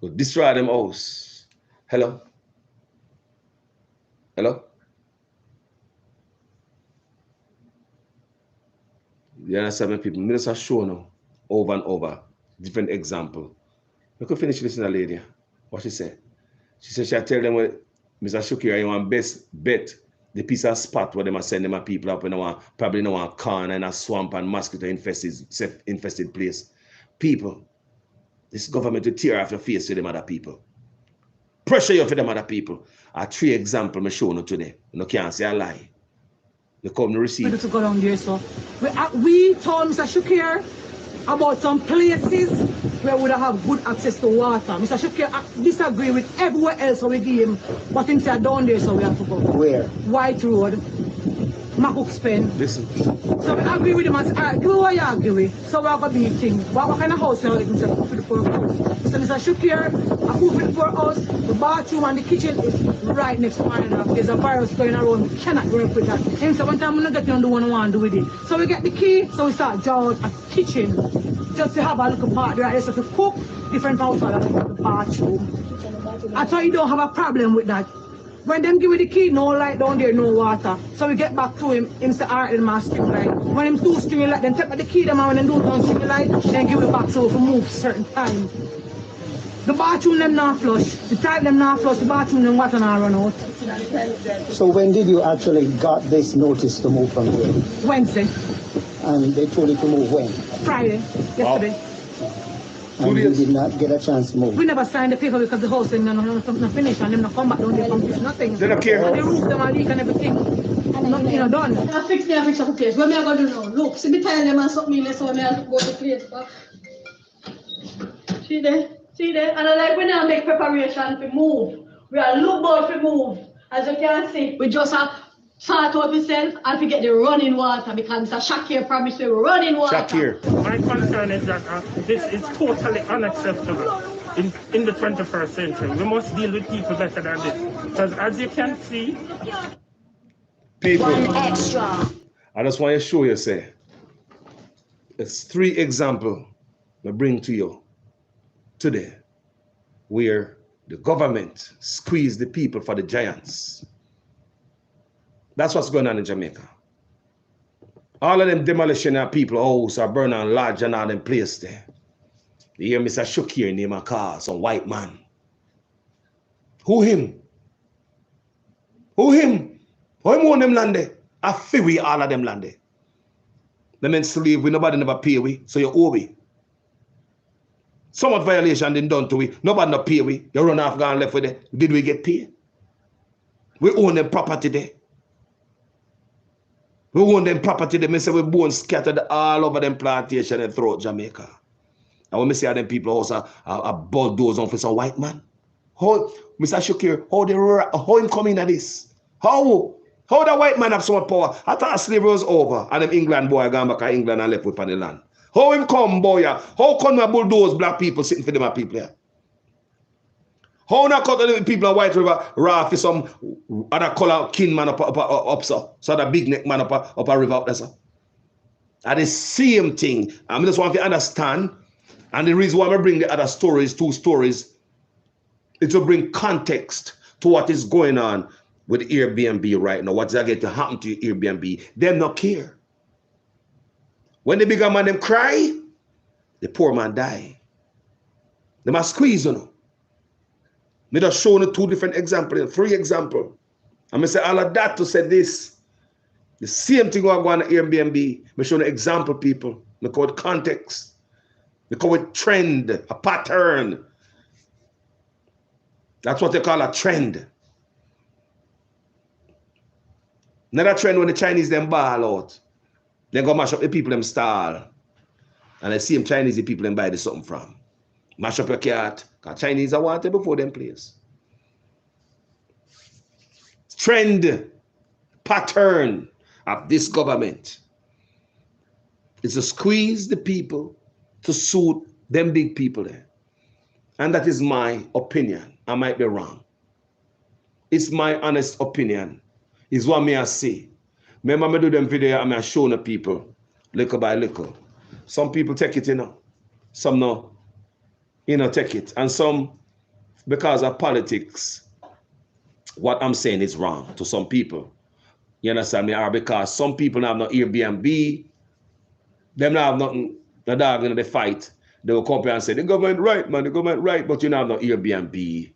Go destroy them house. Hello? Hello? You understand me, people? Minister show now, over and over, different example. We could finish listening to the lady. What she said? She said she'll tell them what Mr. Shukir, you want best bet the piece of spot where they must send them a people up in a probably in a corner in a swamp and mosquito infested place. People, this government to tear off your face to them other people. Pressure you for them other people. I 3 examples I'm showing you today. You can't say a lie. You come to receive. We to go down there, so we told Mr. Shukir about some places where we would have good access to water. Mr. Shukir disagree with everywhere else so we give him, but him said down there, so we have to go. Where? White Road, Macook's Pen. Listen. So we agree with him and say, alright, do what you agree with. So we have got to be things. What kind of house you like? Mr. Cook with the poor house. So Mr. Shukir, I cook with the poor house, the bathroom and the kitchen is right next to one another. There's a virus going around, we cannot work with that. And so one time we don't get on the one we want to do with it. So we get the key, so we start draw out a kitchen. Just to have a little part there, so to cook different household like the bathroom. I thought you don't have a problem with that. When them give me the key, no light down there, no water. So we get back to him, him say, alright, then my string light. When him do string light, then take back the key, them and when them do down string light, then give it back so we move certain time. The bathroom them not flush, the type them not flush, the bathroom them water not run out. So when did you actually got this notice to move from here? Wednesday. And they told you to move when? Friday, yesterday. Wow. And you did not get a chance to move? We never signed the paper because the house is not finished and them not come back down there from this, nothing. They don't care. The roof them are leak and everything. Nothing done. I fix the place. What am I going to do now? Look, see me tell them and something less so I go to the place back. See there? See there? And I like when I make preparation to move. We are look about to move. As you can see, we just have sort out ourselves and to get the running water because Mr. Shakir promised me running water. Shakir. My concern is that this is totally unacceptable in the 21st century. We must deal with people better than this. Because as you can see, people, Extra. I just want to show you, say, it's 3 examples I bring to you today where the government squeezed the people for the giants. That's what's going on in Jamaica. All of them demolition of people house are burning large and all them place there. You hear Mr. Shukir name a car, some white man. Who him? Who him? Who him own them land there? I feel we all of them land there. Them enslaved we, nobody never pay we, so you owe we. So much violation been done to we, nobody not pay we. You run off, gone left with it. Did we get paid? We own them property there. We own them property there. Me say we born scattered all over them plantation and throughout Jamaica. And when me see how them people also are bulldoze on for some white man. How, Mr. Shakir, how him come in at this? How the white man have so much power? I thought slavery was over and them England boy gone back to England and left with on the land. How him come, boy? How come we bulldoze black people sitting for them people here? How not cut the people on White River raft for some other color kin man up so the big neck man up a river up there, sir? And the same thing. I just want to understand. And the reason why I bring the other stories, 2 stories, is to bring context to what is going on with Airbnb right now. What's going to happen to Airbnb? Them not care. When the bigger man them cry, the poor man die. They must squeeze, you know. Me just show you 2 different examples, 3 examples. I'm going to say all of that to say this. The same thing going on Airbnb. Me show you example, people. Me call it context. We call it trend, a pattern. That's what they call a trend. Another trend when the Chinese them ball out. They go mash up the people them stall. And the same Chinese the people them buy the something from. Mash up your cat. Because Chinese are wanted before them place. Trend, pattern of this government is to squeeze the people to suit them big people there. And that is my opinion. I might be wrong. It's my honest opinion. It's what me I say. Remember me do them video and I show the people little by little. Some people take it, you know. Some no, you know, take it. And some, because of politics, what I'm saying is wrong to some people. You understand me? Or because some people have no Airbnb, them not have nothing. The dog in the fight, they will come here and say, the government right, man, the government right, but you don't have no Airbnb.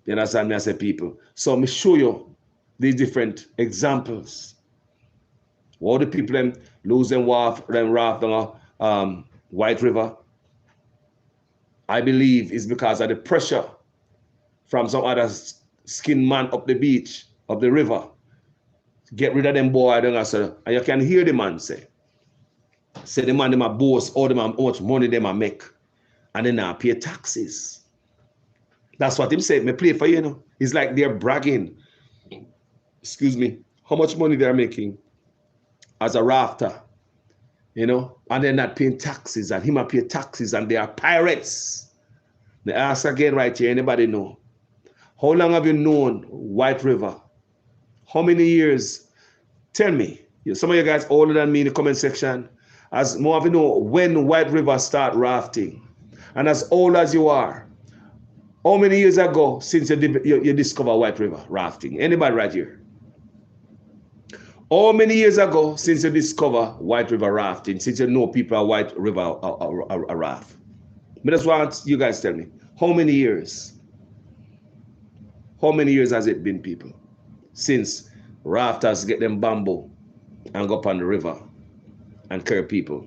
You understand me? I say people. So me show you these different examples. All the people them lose them raft on White River, I believe is because of the pressure from some other skin man up the beach, up the river. Get rid of them boy, and you can hear the man say the man them a boast all them how much money them a make, and then now pay taxes. That's what him said. Me play for you, you know. It's like they're bragging. Excuse me, how much money they're making as a rafter, you know, and they're not paying taxes, and him a pay taxes, and they are pirates. They ask again right here, anybody know? How long have you known White River? How many years? Tell me. Some of you guys older than me in the comment section. As more of you know when White River start rafting, and as old as you are, how many years ago since you discover White River rafting? Anybody right here? How many years ago since you discover White River rafting? Since you know people are White River a raft? But that's what you guys tell me. How many years? How many years has it been, people, since rafters get them bamboo and go up on the river and carry people?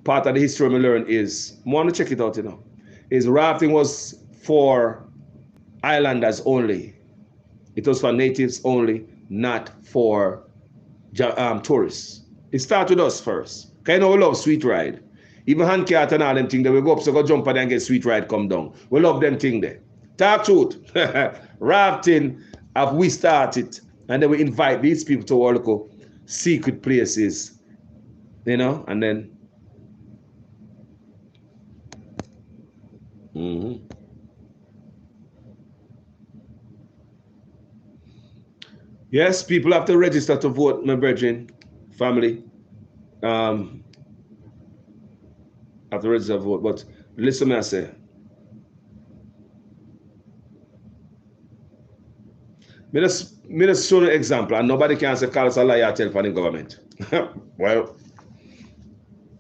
Part of the history we learn is, I want to check it out, you know, is rafting was for islanders only. It was for natives only, not for tourists. It started with us first. Because you know we love sweet ride. Even hand cat and all them things, they will go up, so go jump and then get sweet ride come down. We love them thing there. Talk truth. Rafting, have we started, and then we invite these people to our local secret places, you know, and then yes, people have to register to vote, my brethren, family. Have to register to vote, but listen what I say. Me just show an example, and nobody can say call us a liar tell for the government. Well,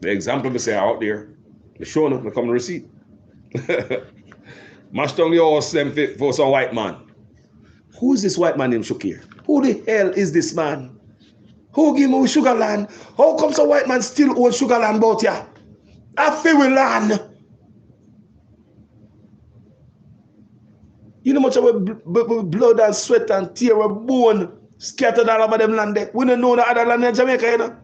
the example me say out there, me show them, me come to receipt. Mash down the horse them for some white man. Who is this white man named Shakir? Who the hell is this man? Who give me sugar land? How come some white man still own sugar land about ya? I feel we land. You know much of blood and sweat and tear and bone scattered all over them land there. We don't know the other land in Jamaica, you know.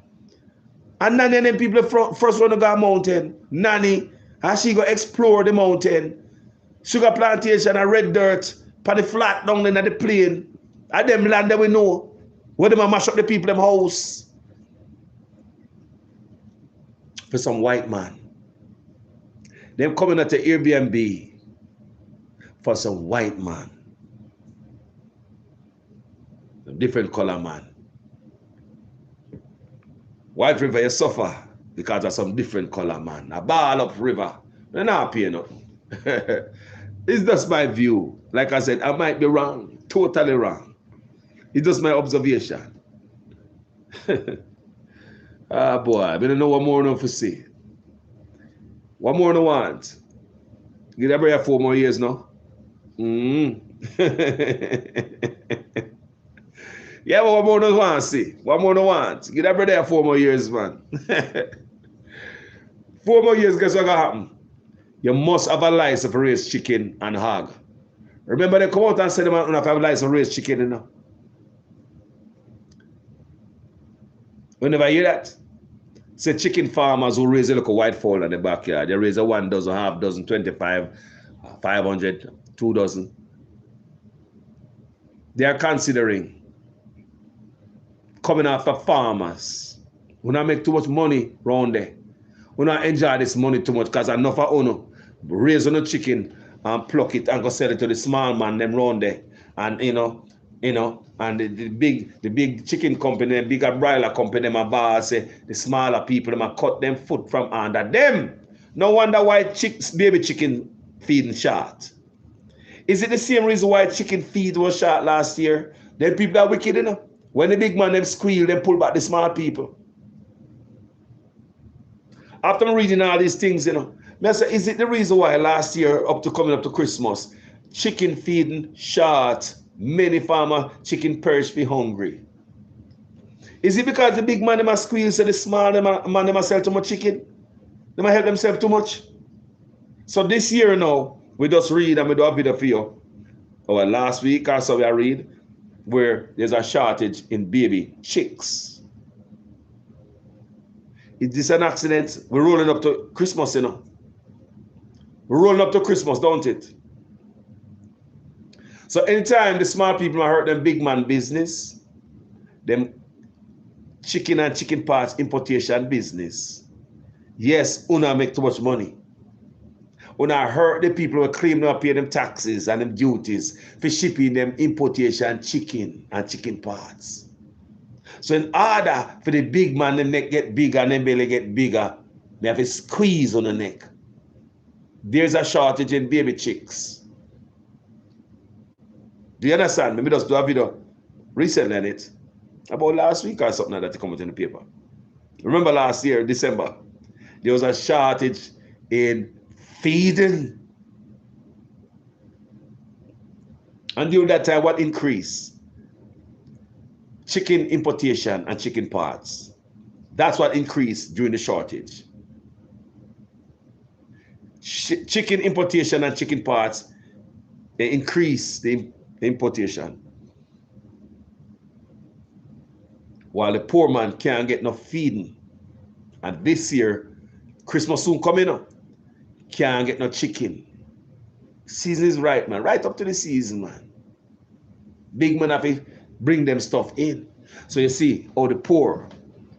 And Nanny and them people first run to go mountain. Nanny, and she go explore the mountain. Sugar plantation and red dirt, on the flat down in the plain. And them land that we know. Where them mash up the people, them house. For some white man. Them coming at the Airbnb for some white man. A different color man. White River, you suffer because of some different color man. A ball up river. They're not paying up. It's just my view. Like I said, I might be wrong. Totally wrong. It's just my observation. Ah, boy. I don't know what more enough to say. What more do I want? Get every 4 more years now. Yeah, but what more do I want to see? What more do I want? Get every day 4 more years, man. 4 more years, guess what's going to happen? You must have a license to raise chicken and hog. Remember, they come out and say they don't have a license to raise chicken, you know? You never hear that? Say chicken farmers who raise a little white fowl in the backyard. They raise a 1 dozen, half dozen, 25, 500, 2 dozen. They are considering coming after farmers. We not make too much money around there. We not enjoy this money too much because enough of owner raise on a chicken and pluck it and go sell it to the small man them round there. And you know, and the big chicken company, the bigger broiler company, my boss say the smaller people them cut them foot from under them. No wonder why baby chicken feeding short. Is it the same reason why chicken feed was short last year? Then people are wicked, you know. When the big man them squeal, them pull back the small people. After I'm reading all these things, you know, I say, is it the reason why last year, coming up to Christmas, chicken feeding short, many farmer chicken perish be hungry? Is it because the big man them a squeal, so the small man them a sell too much chicken? They might help themselves too much? So this year now, we just read and we do a video for you. Or last week or so we read where there's a shortage in baby chicks. Is this an accident? We're rolling up to Christmas, you know. We're rolling up to Christmas, don't it? So anytime the small people are hurt them big man business, them chicken and chicken parts importation business, yes, una make too much money. Una hurt the people who claim to pay them taxes and them duties for shipping them importation chicken and chicken parts. So in order for the big man, the neck get bigger and then belly get bigger, they have a squeeze on the neck. There's a shortage in baby chicks. Do you understand? Maybe just do a video recently on it. About last week or something like that to come out in the paper. Remember last year, December, there was a shortage in feeding. And during that time, what increased? Chicken importation and chicken parts. That's what increased during the shortage. Chicken importation and chicken parts, they increase the importation. While the poor man can't get enough feeding. And this year, Christmas soon coming up, can't get no chicken. Season is right, man. Right up to the season, man. Big man have to bring them stuff in. So you see, oh, the poor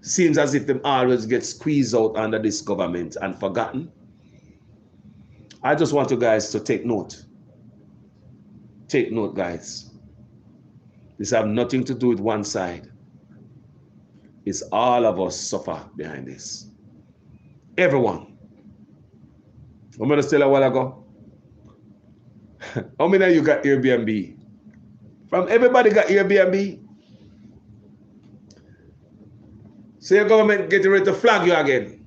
seems as if them always get squeezed out under this government and forgotten. I just want you guys to take note. Take note, guys. This have nothing to do with one side. It's all of us suffer behind this. Everyone. I'm going to tell you a while ago. How many of you got Airbnb? From everybody got Airbnb. So your government getting ready to flag you again.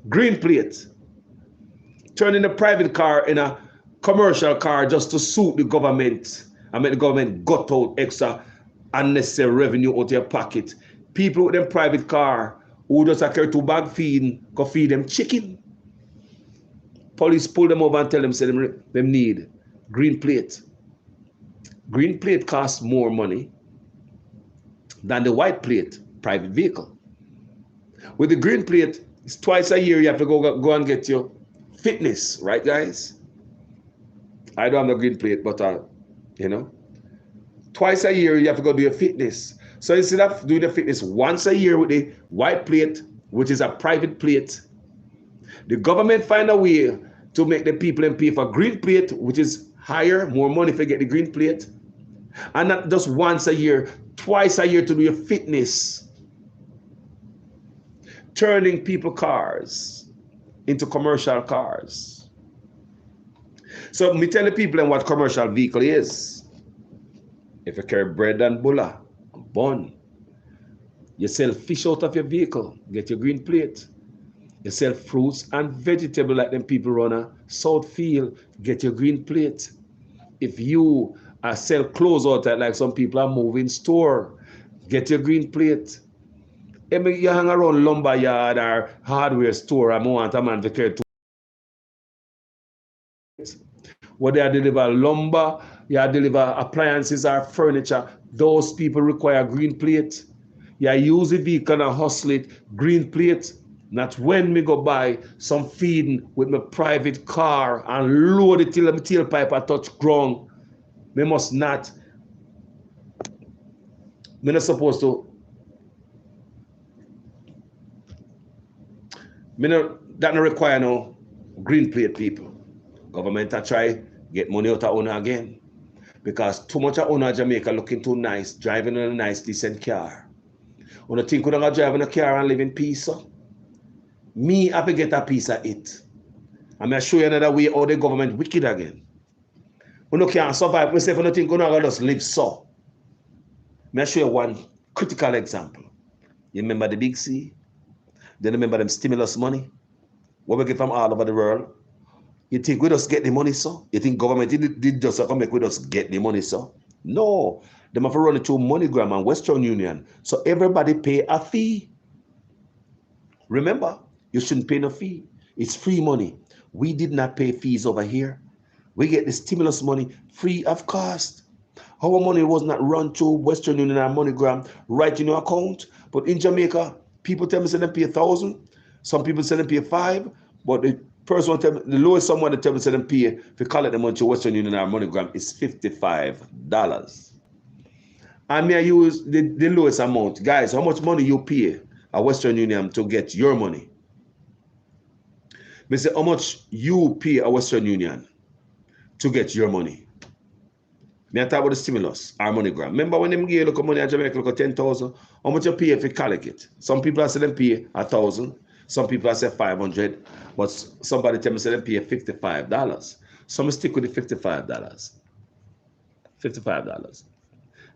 Green plate. Turning a private car in a commercial car just to suit the government and make the government gut out extra unnecessary revenue out of your pocket. People with them private car who just carry 2 bag feed, go feed them chicken. Police pull them over and tell them, say them need green plate. Green plate costs more money than the white plate private vehicle. With the green plate, it's twice a year you have to go and get your fitness, right, guys? I don't have the green plate, but you know, twice a year you have to go do your fitness. So instead of doing the fitness once a year with the white plate, which is a private plate, the government find a way to make the people pay for green plate, which is higher, more money if you get the green plate, and not just once a year, twice a year to do your fitness, turning people cars into commercial cars. So me tell the people what commercial vehicle is. If you carry bread and bulla, bun, you sell fish out of your vehicle, get your green plate. You sell fruits and vegetables like them people run a Southfield, get your green plate. If you sell clothes out there like some people are moving store, get your green plate. If you hang around lumber yard or hardware store, I want a man to carry to where they deliver lumber, you deliver appliances or furniture, those people require green plate. You use the vehicle and hustle it, green plate. Not when me go buy some feeding with my private car and load it till my tailpipe I touch ground. Me must not. Me not supposed to. Me not, that not require no green plate people. Government I try get money out of owner again. Because too much of owner Jamaica looking too nice, driving in a nice decent car. When you think we're gonna drive in a car and live in peace, so? Me have to get a piece of it. I'm going to show you another way how the government wicked again. You can't survive. We say, if you think you're going to just live so. I'll show you one critical example. You remember the Big C? Then remember them stimulus money? What we get from all over the world? You think we just get the money so? You think government did just come make we just get the money so? No. They have to run it through MoneyGram and Western Union. So everybody pay a fee. Remember? You shouldn't pay no fee. It's free money. We did not pay fees over here. We get the stimulus money free of cost. Our money was not run through Western Union and MoneyGram right in your account. But in Jamaica, people tell me say they pay 1,000. Some people say they pay 5. But the person tell me, the lowest someone that tell me say they pay, if you call it the money to Western Union and MoneyGram, is $55. I may use the lowest amount. Guys, how much money you pay at Western Union to get your money? Me say how much you pay a Western Union to get your money. Me I talk about the stimulus, our MoneyGram. Remember when them give look money in Jamaica, look at 10,000, how much you pay if you collect it? Some people are saying them pay 1,000, some people are saying 500, but somebody tell me say them pay $55. So I stick with the $55. $55.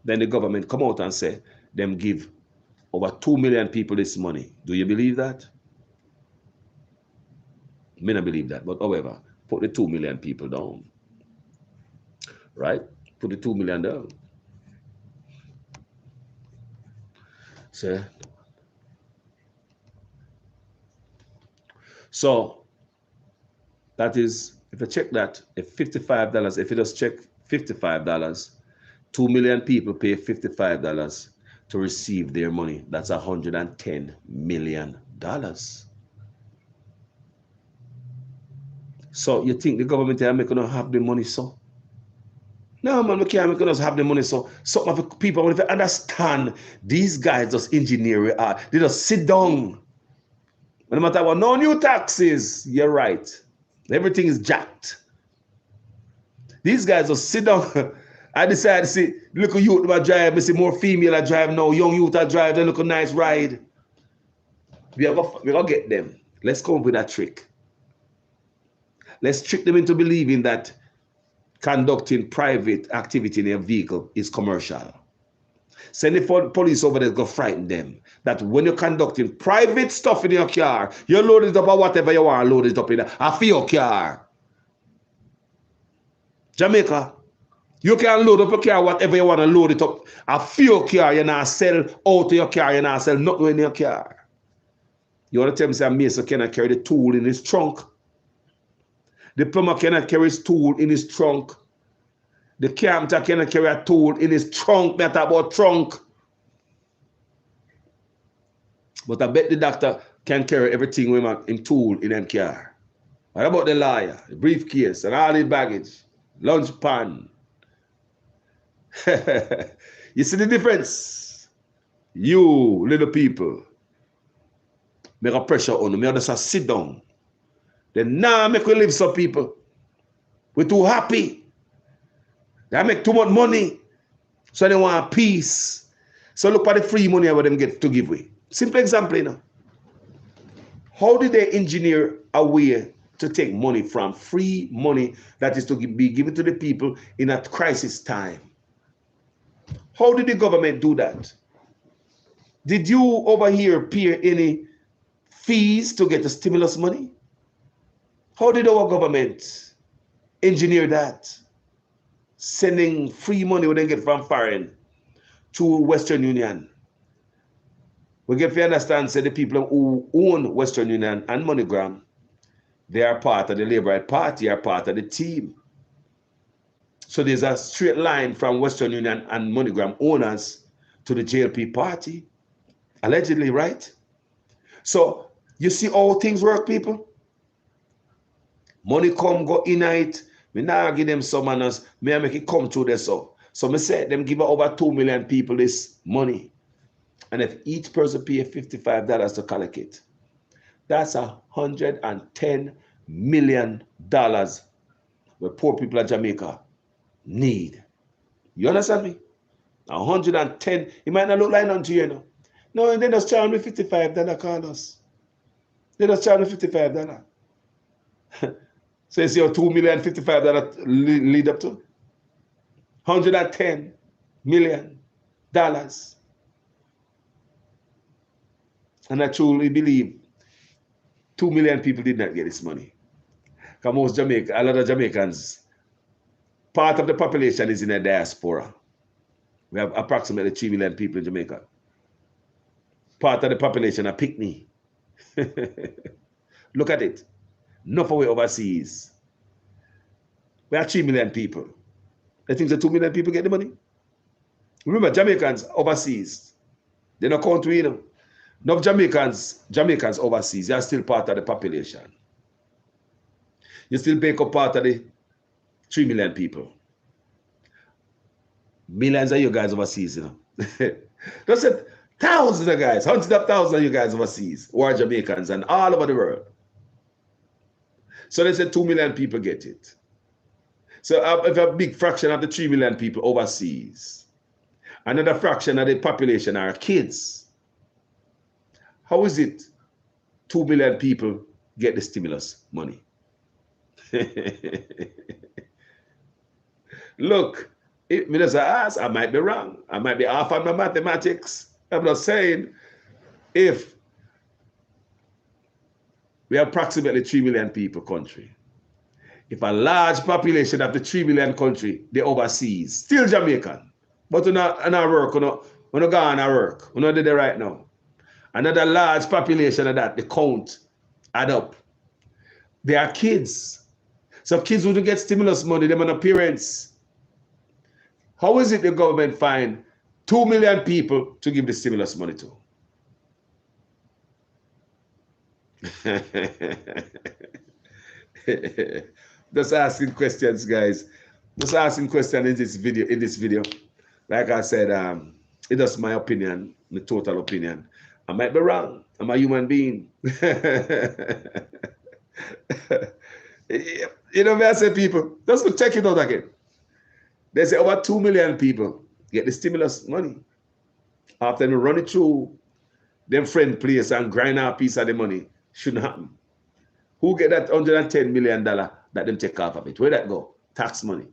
Then the government come out and say them give over 2 million people this money. Do you believe that? Me not believe that, but however, put the 2 million people down. Right? Put the 2 million down. So that is, if you check that, if $55, if you just check $55, 2 million people pay $55 to receive their money. That's $110 million. So you think the government are making us have the money so? No, man, we can't make us have the money so. Some of the people, if you understand, these guys just engineer it out. They just sit down. No matter what, no new taxes. You're right. Everything is jacked. These guys just sit down. I decided to see, look at youth that drive, I see more female that drive now, young youth that drive, they look a nice ride. We're gonna get them. Let's come up with a trick. Let's trick them into believing that conducting private activity in a vehicle is commercial. Send the police over there to go frighten them. That when you're conducting private stuff in your car, you load it up or whatever you want, load it up in a for your car. Jamaica, You can load up a car, whatever you want to load it up. A few car, you not sell out of your car, you not sell nothing in your car. You want to tell me that Mason cannot carry the tool in his trunk? The plumber cannot carry his tool in his trunk. The carpenter cannot carry a tool in his trunk. Matter about trunk. But I bet the doctor can carry everything with him tool in him car. What about the lawyer, the briefcase, and all the baggage, lunch pan? You see the difference? You little people, make a pressure on them. You just sit down. Then now make we live some people. We're too happy. They make too much money. So they want peace. So look at the free money what them get to give away. Simple example, you know. How did they engineer a way to take money from free money that is to be given to the people in a crisis time? How did the government do that? Did you over here pay any fees to get the stimulus money? How did our government engineer that? Sending free money we then get from foreign to Western Union. We get to understand, say the people who own Western Union and MoneyGram, they are part of the Labour Party, are part of the team. So there's a straight line from Western Union and MoneyGram owners to the JLP party, allegedly, right? So you see how things work, people? Money come, go in it. Me now give them some manners. Me I make it come to this so. So me say them give over 2 million people this money. And if each person pay $55 to collect it, that's $110 million where poor people of Jamaica need. You understand me? 110, it might not look like nothing to you, know. No, they just charge me $55, Carlos. They just charge me $55. So it's your $2 million, $55 lead up to $110 million. And I truly believe 2 million people did not get this money. Because most Jamaica, a lot of Jamaicans, part of the population is in a diaspora. We have approximately 3 million people in Jamaica. Part of the population are picnic. Look at it. Enough away overseas. We have 3 million people. They think the 2 million people get the money. Remember, Jamaicans overseas, they don't count with them. No Jamaicans overseas, they are still part of the population. You still make up part of the 3 million people. Millions of you guys overseas, you know. Just said thousands of guys, hundreds of thousands of you guys overseas who are Jamaicans and all over the world. So they said 2 million people get it. So if a big fraction of the 3 million people overseas, another fraction of the population are kids. How is it 2 million people get the stimulus money? Look, if me just ask, I might be wrong. I might be off on my mathematics. I'm not saying if we have approximately 3 million people country. If a large population of the 3 million country, they overseas, still Jamaican, but we not work, we not go on our work, we not do it right now. Another large population of that, the count add up. They are kids. So kids who do get stimulus money, them and their parents. How is it the government find 2 million people to give the stimulus money to? Just asking questions, guys. Just asking questions in this video. Like I said, it's just my opinion, my total opinion. I might be wrong. I'm a human being. You know what I say, people? Just go check it out again. They say over 2 million people get the stimulus money. After they run it through them friend place and grind out a piece of the money, shouldn't happen. Who get that $110 million that them take off of it? Where that go? Tax money.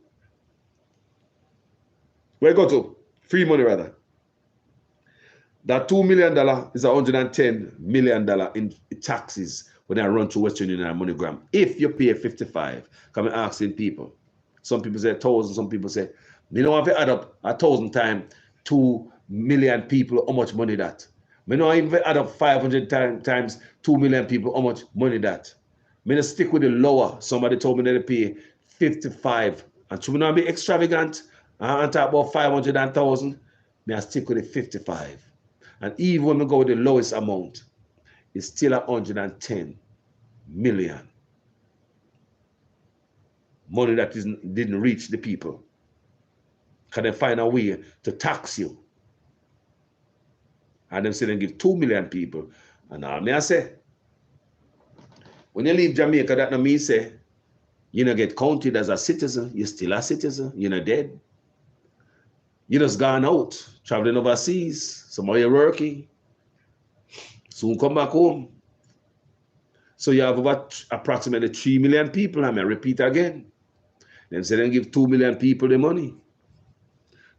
Where it go to? Free money, rather. That $2 million is $110 million in taxes when I run to Western Union and MoneyGram. If you pay 55, come and asking people. Some people say 1,000, some people say, Me don't have to add up 1,000 times 2 million people, how much money that? Me don't even add up 500 times 2 million people, how much money that? Me just stick with the lower. Somebody told me they pay 55. And to me not be extravagant and talk about 500,000, me I stick with the 55. And even when we go with the lowest amount, it's still 110 million. Money that didn't reach the people. Can they find a way to tax you? And them say they give 2 million people. And now me I say, when you leave Jamaica, that no me say, you don't get counted as a citizen. You're still a citizen. You're not dead. You just gone out, traveling overseas. Somewhere you're working. Soon come back home. So you have about approximately 3 million people. I may repeat again. Them say they give 2 million people the money.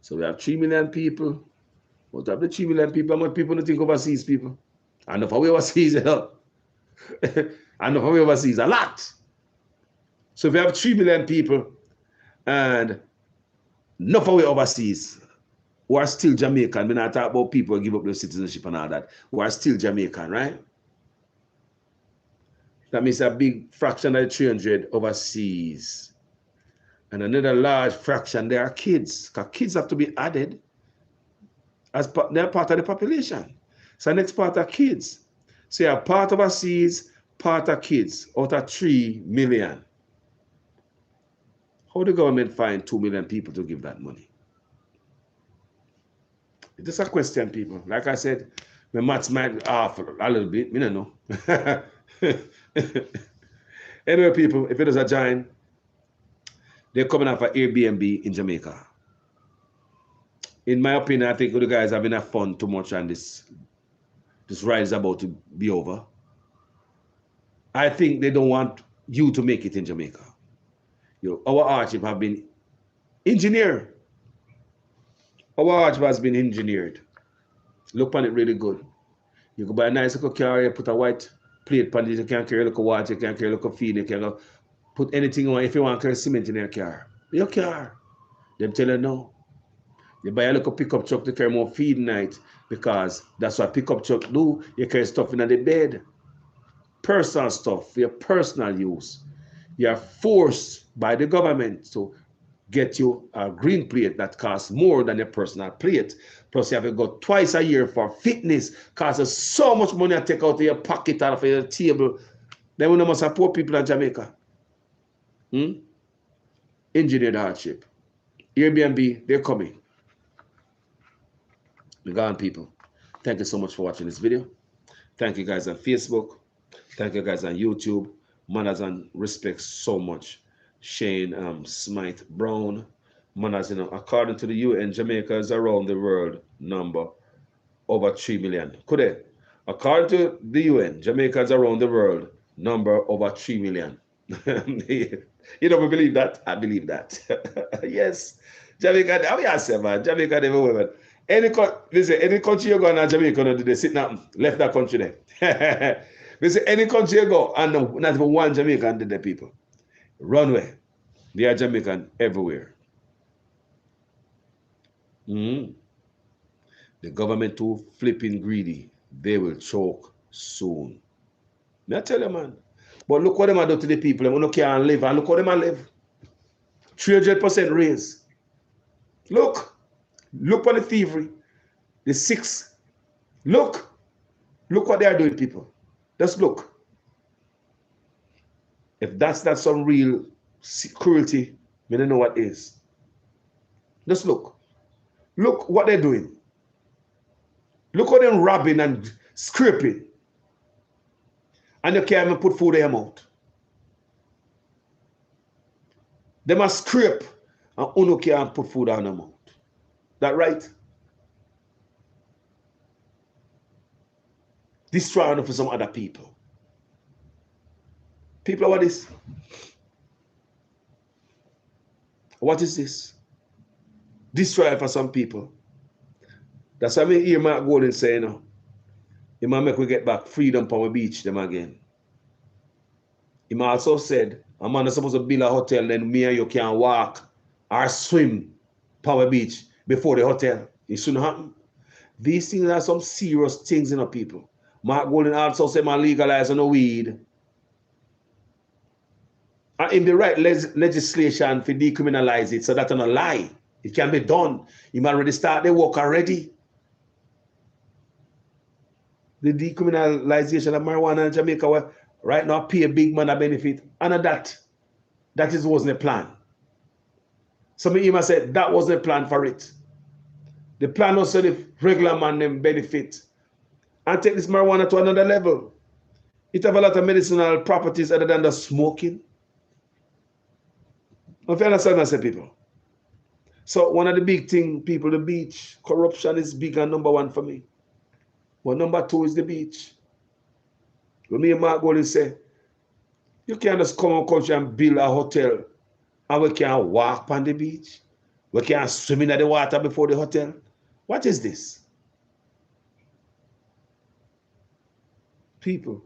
So we have 3 million people. What of the 3 million people? How much people don't think overseas people? And if we overseas, and if we overseas, a lot. So if we have 3 million people and enough of we overseas who are still Jamaican, we not talk about people who give up their citizenship and all that, who are still Jamaican, right? That means a big fraction of the 300 overseas. And another large fraction, they are kids, because kids have to be added as they're part of the population. So the next part are kids. So you have part overseas, part of kids, out of 3 million. How the government find 2 million people to give that money? It's just a question, people. Like I said, my maths might off a little bit. I don't know. Anyway, people, if it is a giant, they're coming out for Airbnb in Jamaica. In my opinion, I think the guys have enough fun too much and this ride is about to be over. I think they don't want you to make it in Jamaica. You know, our hardship have been engineered. Our hardship has been engineered. Look on it really good. You can buy a nice little car, you put a white plate on it, you can carry a little water, you can carry a little feed, you can put anything on if you want to carry cement in your car. Your car. Them tell you no. You buy a little pickup truck to carry more feed night because that's what pickup truck do. You carry stuff in the bed. Personal stuff for your personal use. You are forced by the government to get you a green plate that costs more than your personal plate. Plus, you have to go twice a year for fitness. Costs so much money to take out of your pocket out of your table. Then we must support people in Jamaica. Engineered hardship. Airbnb, they're coming. We're gone, people. Thank you so much for watching this video. Thank you guys on Facebook. Thank you guys on YouTube. Manners and respect so much. Shane Smythe Brown. Manners, according to the UN, Jamaica is around the world number over 3 million. Could it? According to the UN, Jamaica is around the world number over 3 million. You don't believe that? I believe that. Yes. Jamaica, how you say, man? Jamaica never women. Any country you go in Jamaica, they sit down, left that country there. Listen, any country you go, and not even one Jamaican did the people. Runway. They are Jamaican everywhere. The government too flipping greedy. They will choke soon. I tell you, man. But look what they do to the people. They can't live. And look how they live. 300% raise. Look on the thievery. The 6. Look what they are doing, people. Just look. If that's not some real cruelty, we don't know what is. Just look. Look what they're doing. Look how they're robbing and scraping. And you can't even put food in your mouth. They must scrape and you can't put food on their mouth. That right? Destroying for some other people. People, what is? What is this? Destroy for some people. That's why I hear Mark Golden say, he might make we get back freedom from the beach them again. He also said, a man is supposed to build a hotel, then me and you can walk or swim Power Beach before the hotel. It shouldn't happen. These things are some serious things in our people. Mark Golden also said man legalize on the weed. And in the right legislation for decriminalize it, so that's not a lie. It can be done. You might already start the work already. The decriminalization of marijuana in Jamaica will right now pay a big man a benefit. And that wasn't a plan. Some of you must say that wasn't a plan for it. The plan was so the regular man them benefit and take this marijuana to another level. It have a lot of medicinal properties other than the smoking. If you understand what I say, people. So one of the big things, people, the beach, corruption is big and number one for me. But number two is the beach. When me and Mark Golden say, you can't just come on country and build a hotel and we can't walk on the beach. We can't swim in the water before the hotel. What is this? People,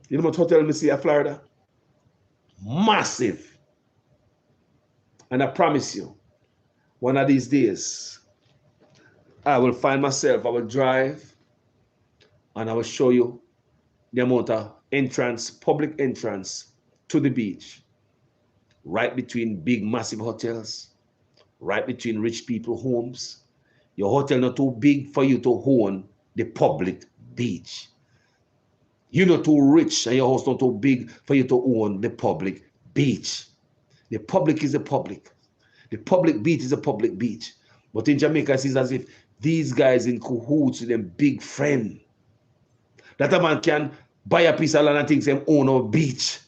you know what hotel me see in Florida? Massive. And I promise you, one of these days, I will find myself, I will drive, and I will show you the amount of entrance, public entrance to the beach, right between big, massive hotels, right between rich people homes. Your hotel not too big for you to own the public beach. You're not too rich and your house not too big for you to own the public beach. The public is the public. The public beach is a public beach. But in Jamaica, it seems as if these guys in cahoots with them big friend. That a man can buy a piece of land and think them own a beach.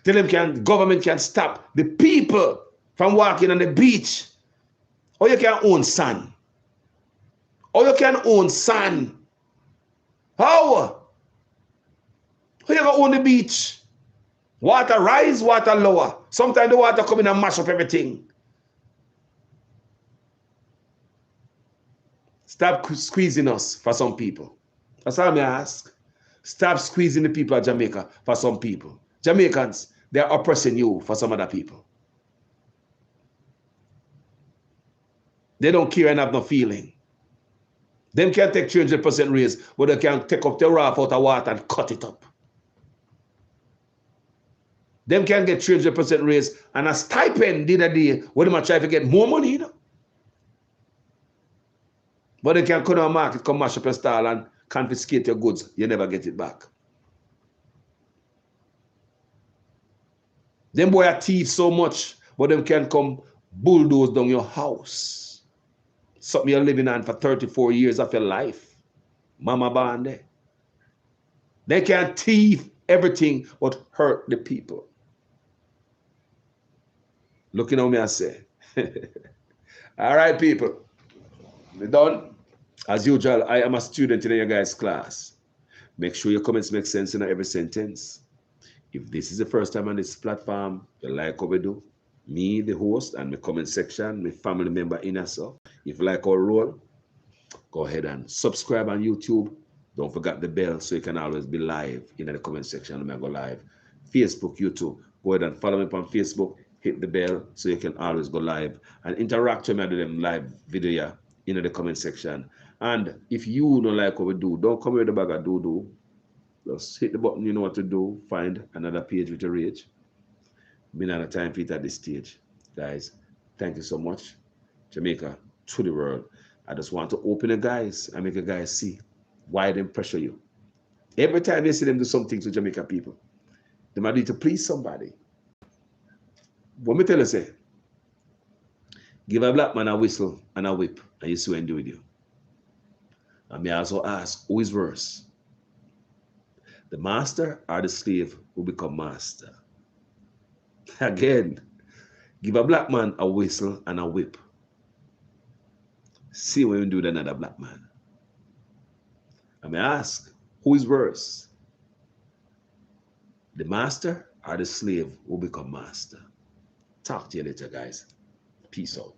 Tell them government can stop the people from walking on the beach. Or you can own sand. Or you can own sand. How? How you can own the beach? Water rise, water lower. Sometimes the water come in and mash up everything. Stop squeezing us for some people. That's all I ask. Stop squeezing the people of Jamaica for some people. Jamaicans, they're oppressing you for some other people. They don't care and have no feeling. Them can take 300% raise, but they can take up the raft out of water and cut it up. Them can get 300% raise and a stipend the other day when they try to get more money, you know. But they can come to a market, come mash up your stall and confiscate your goods. You never get it back. Them boy are thieves so much, but them can come bulldoze down your house. Something you're living on for 34 years of your life. Mama Bande. They can thief everything but hurt the people. Looking at me, I say. All right, people. We're done. As usual, I am a student in your guys' class. Make sure your comments make sense in every sentence. If this is the first time on this platform, you like what we do, me, the host, and my comment section, my family member in us. If you like our role, go ahead and subscribe on YouTube. Don't forget the bell so you can always be live in the comment section when I go live. Facebook, YouTube. Go ahead and follow me on Facebook. Hit the bell so you can always go live and interact with me with them live video in the comment section. And if you don't like what we do, don't come with the bag of do. Just hit the button, you know what to do. Find another page with your rage. Been out of time for it at this stage. Guys, thank you so much. Jamaica to the world. I just want to open the guys and make the guys see why they pressure you. Every time you see them do something to Jamaica people, they might need to please somebody. What me tell you say, give a black man a whistle and a whip, and you see what he do with you. And me also ask, who is worse? The master or the slave who become master? Again, give a black man a whistle and a whip. See what you do with another black man. And me ask, who is worse? The master or the slave who become master? Talk to you later, guys. Peace out.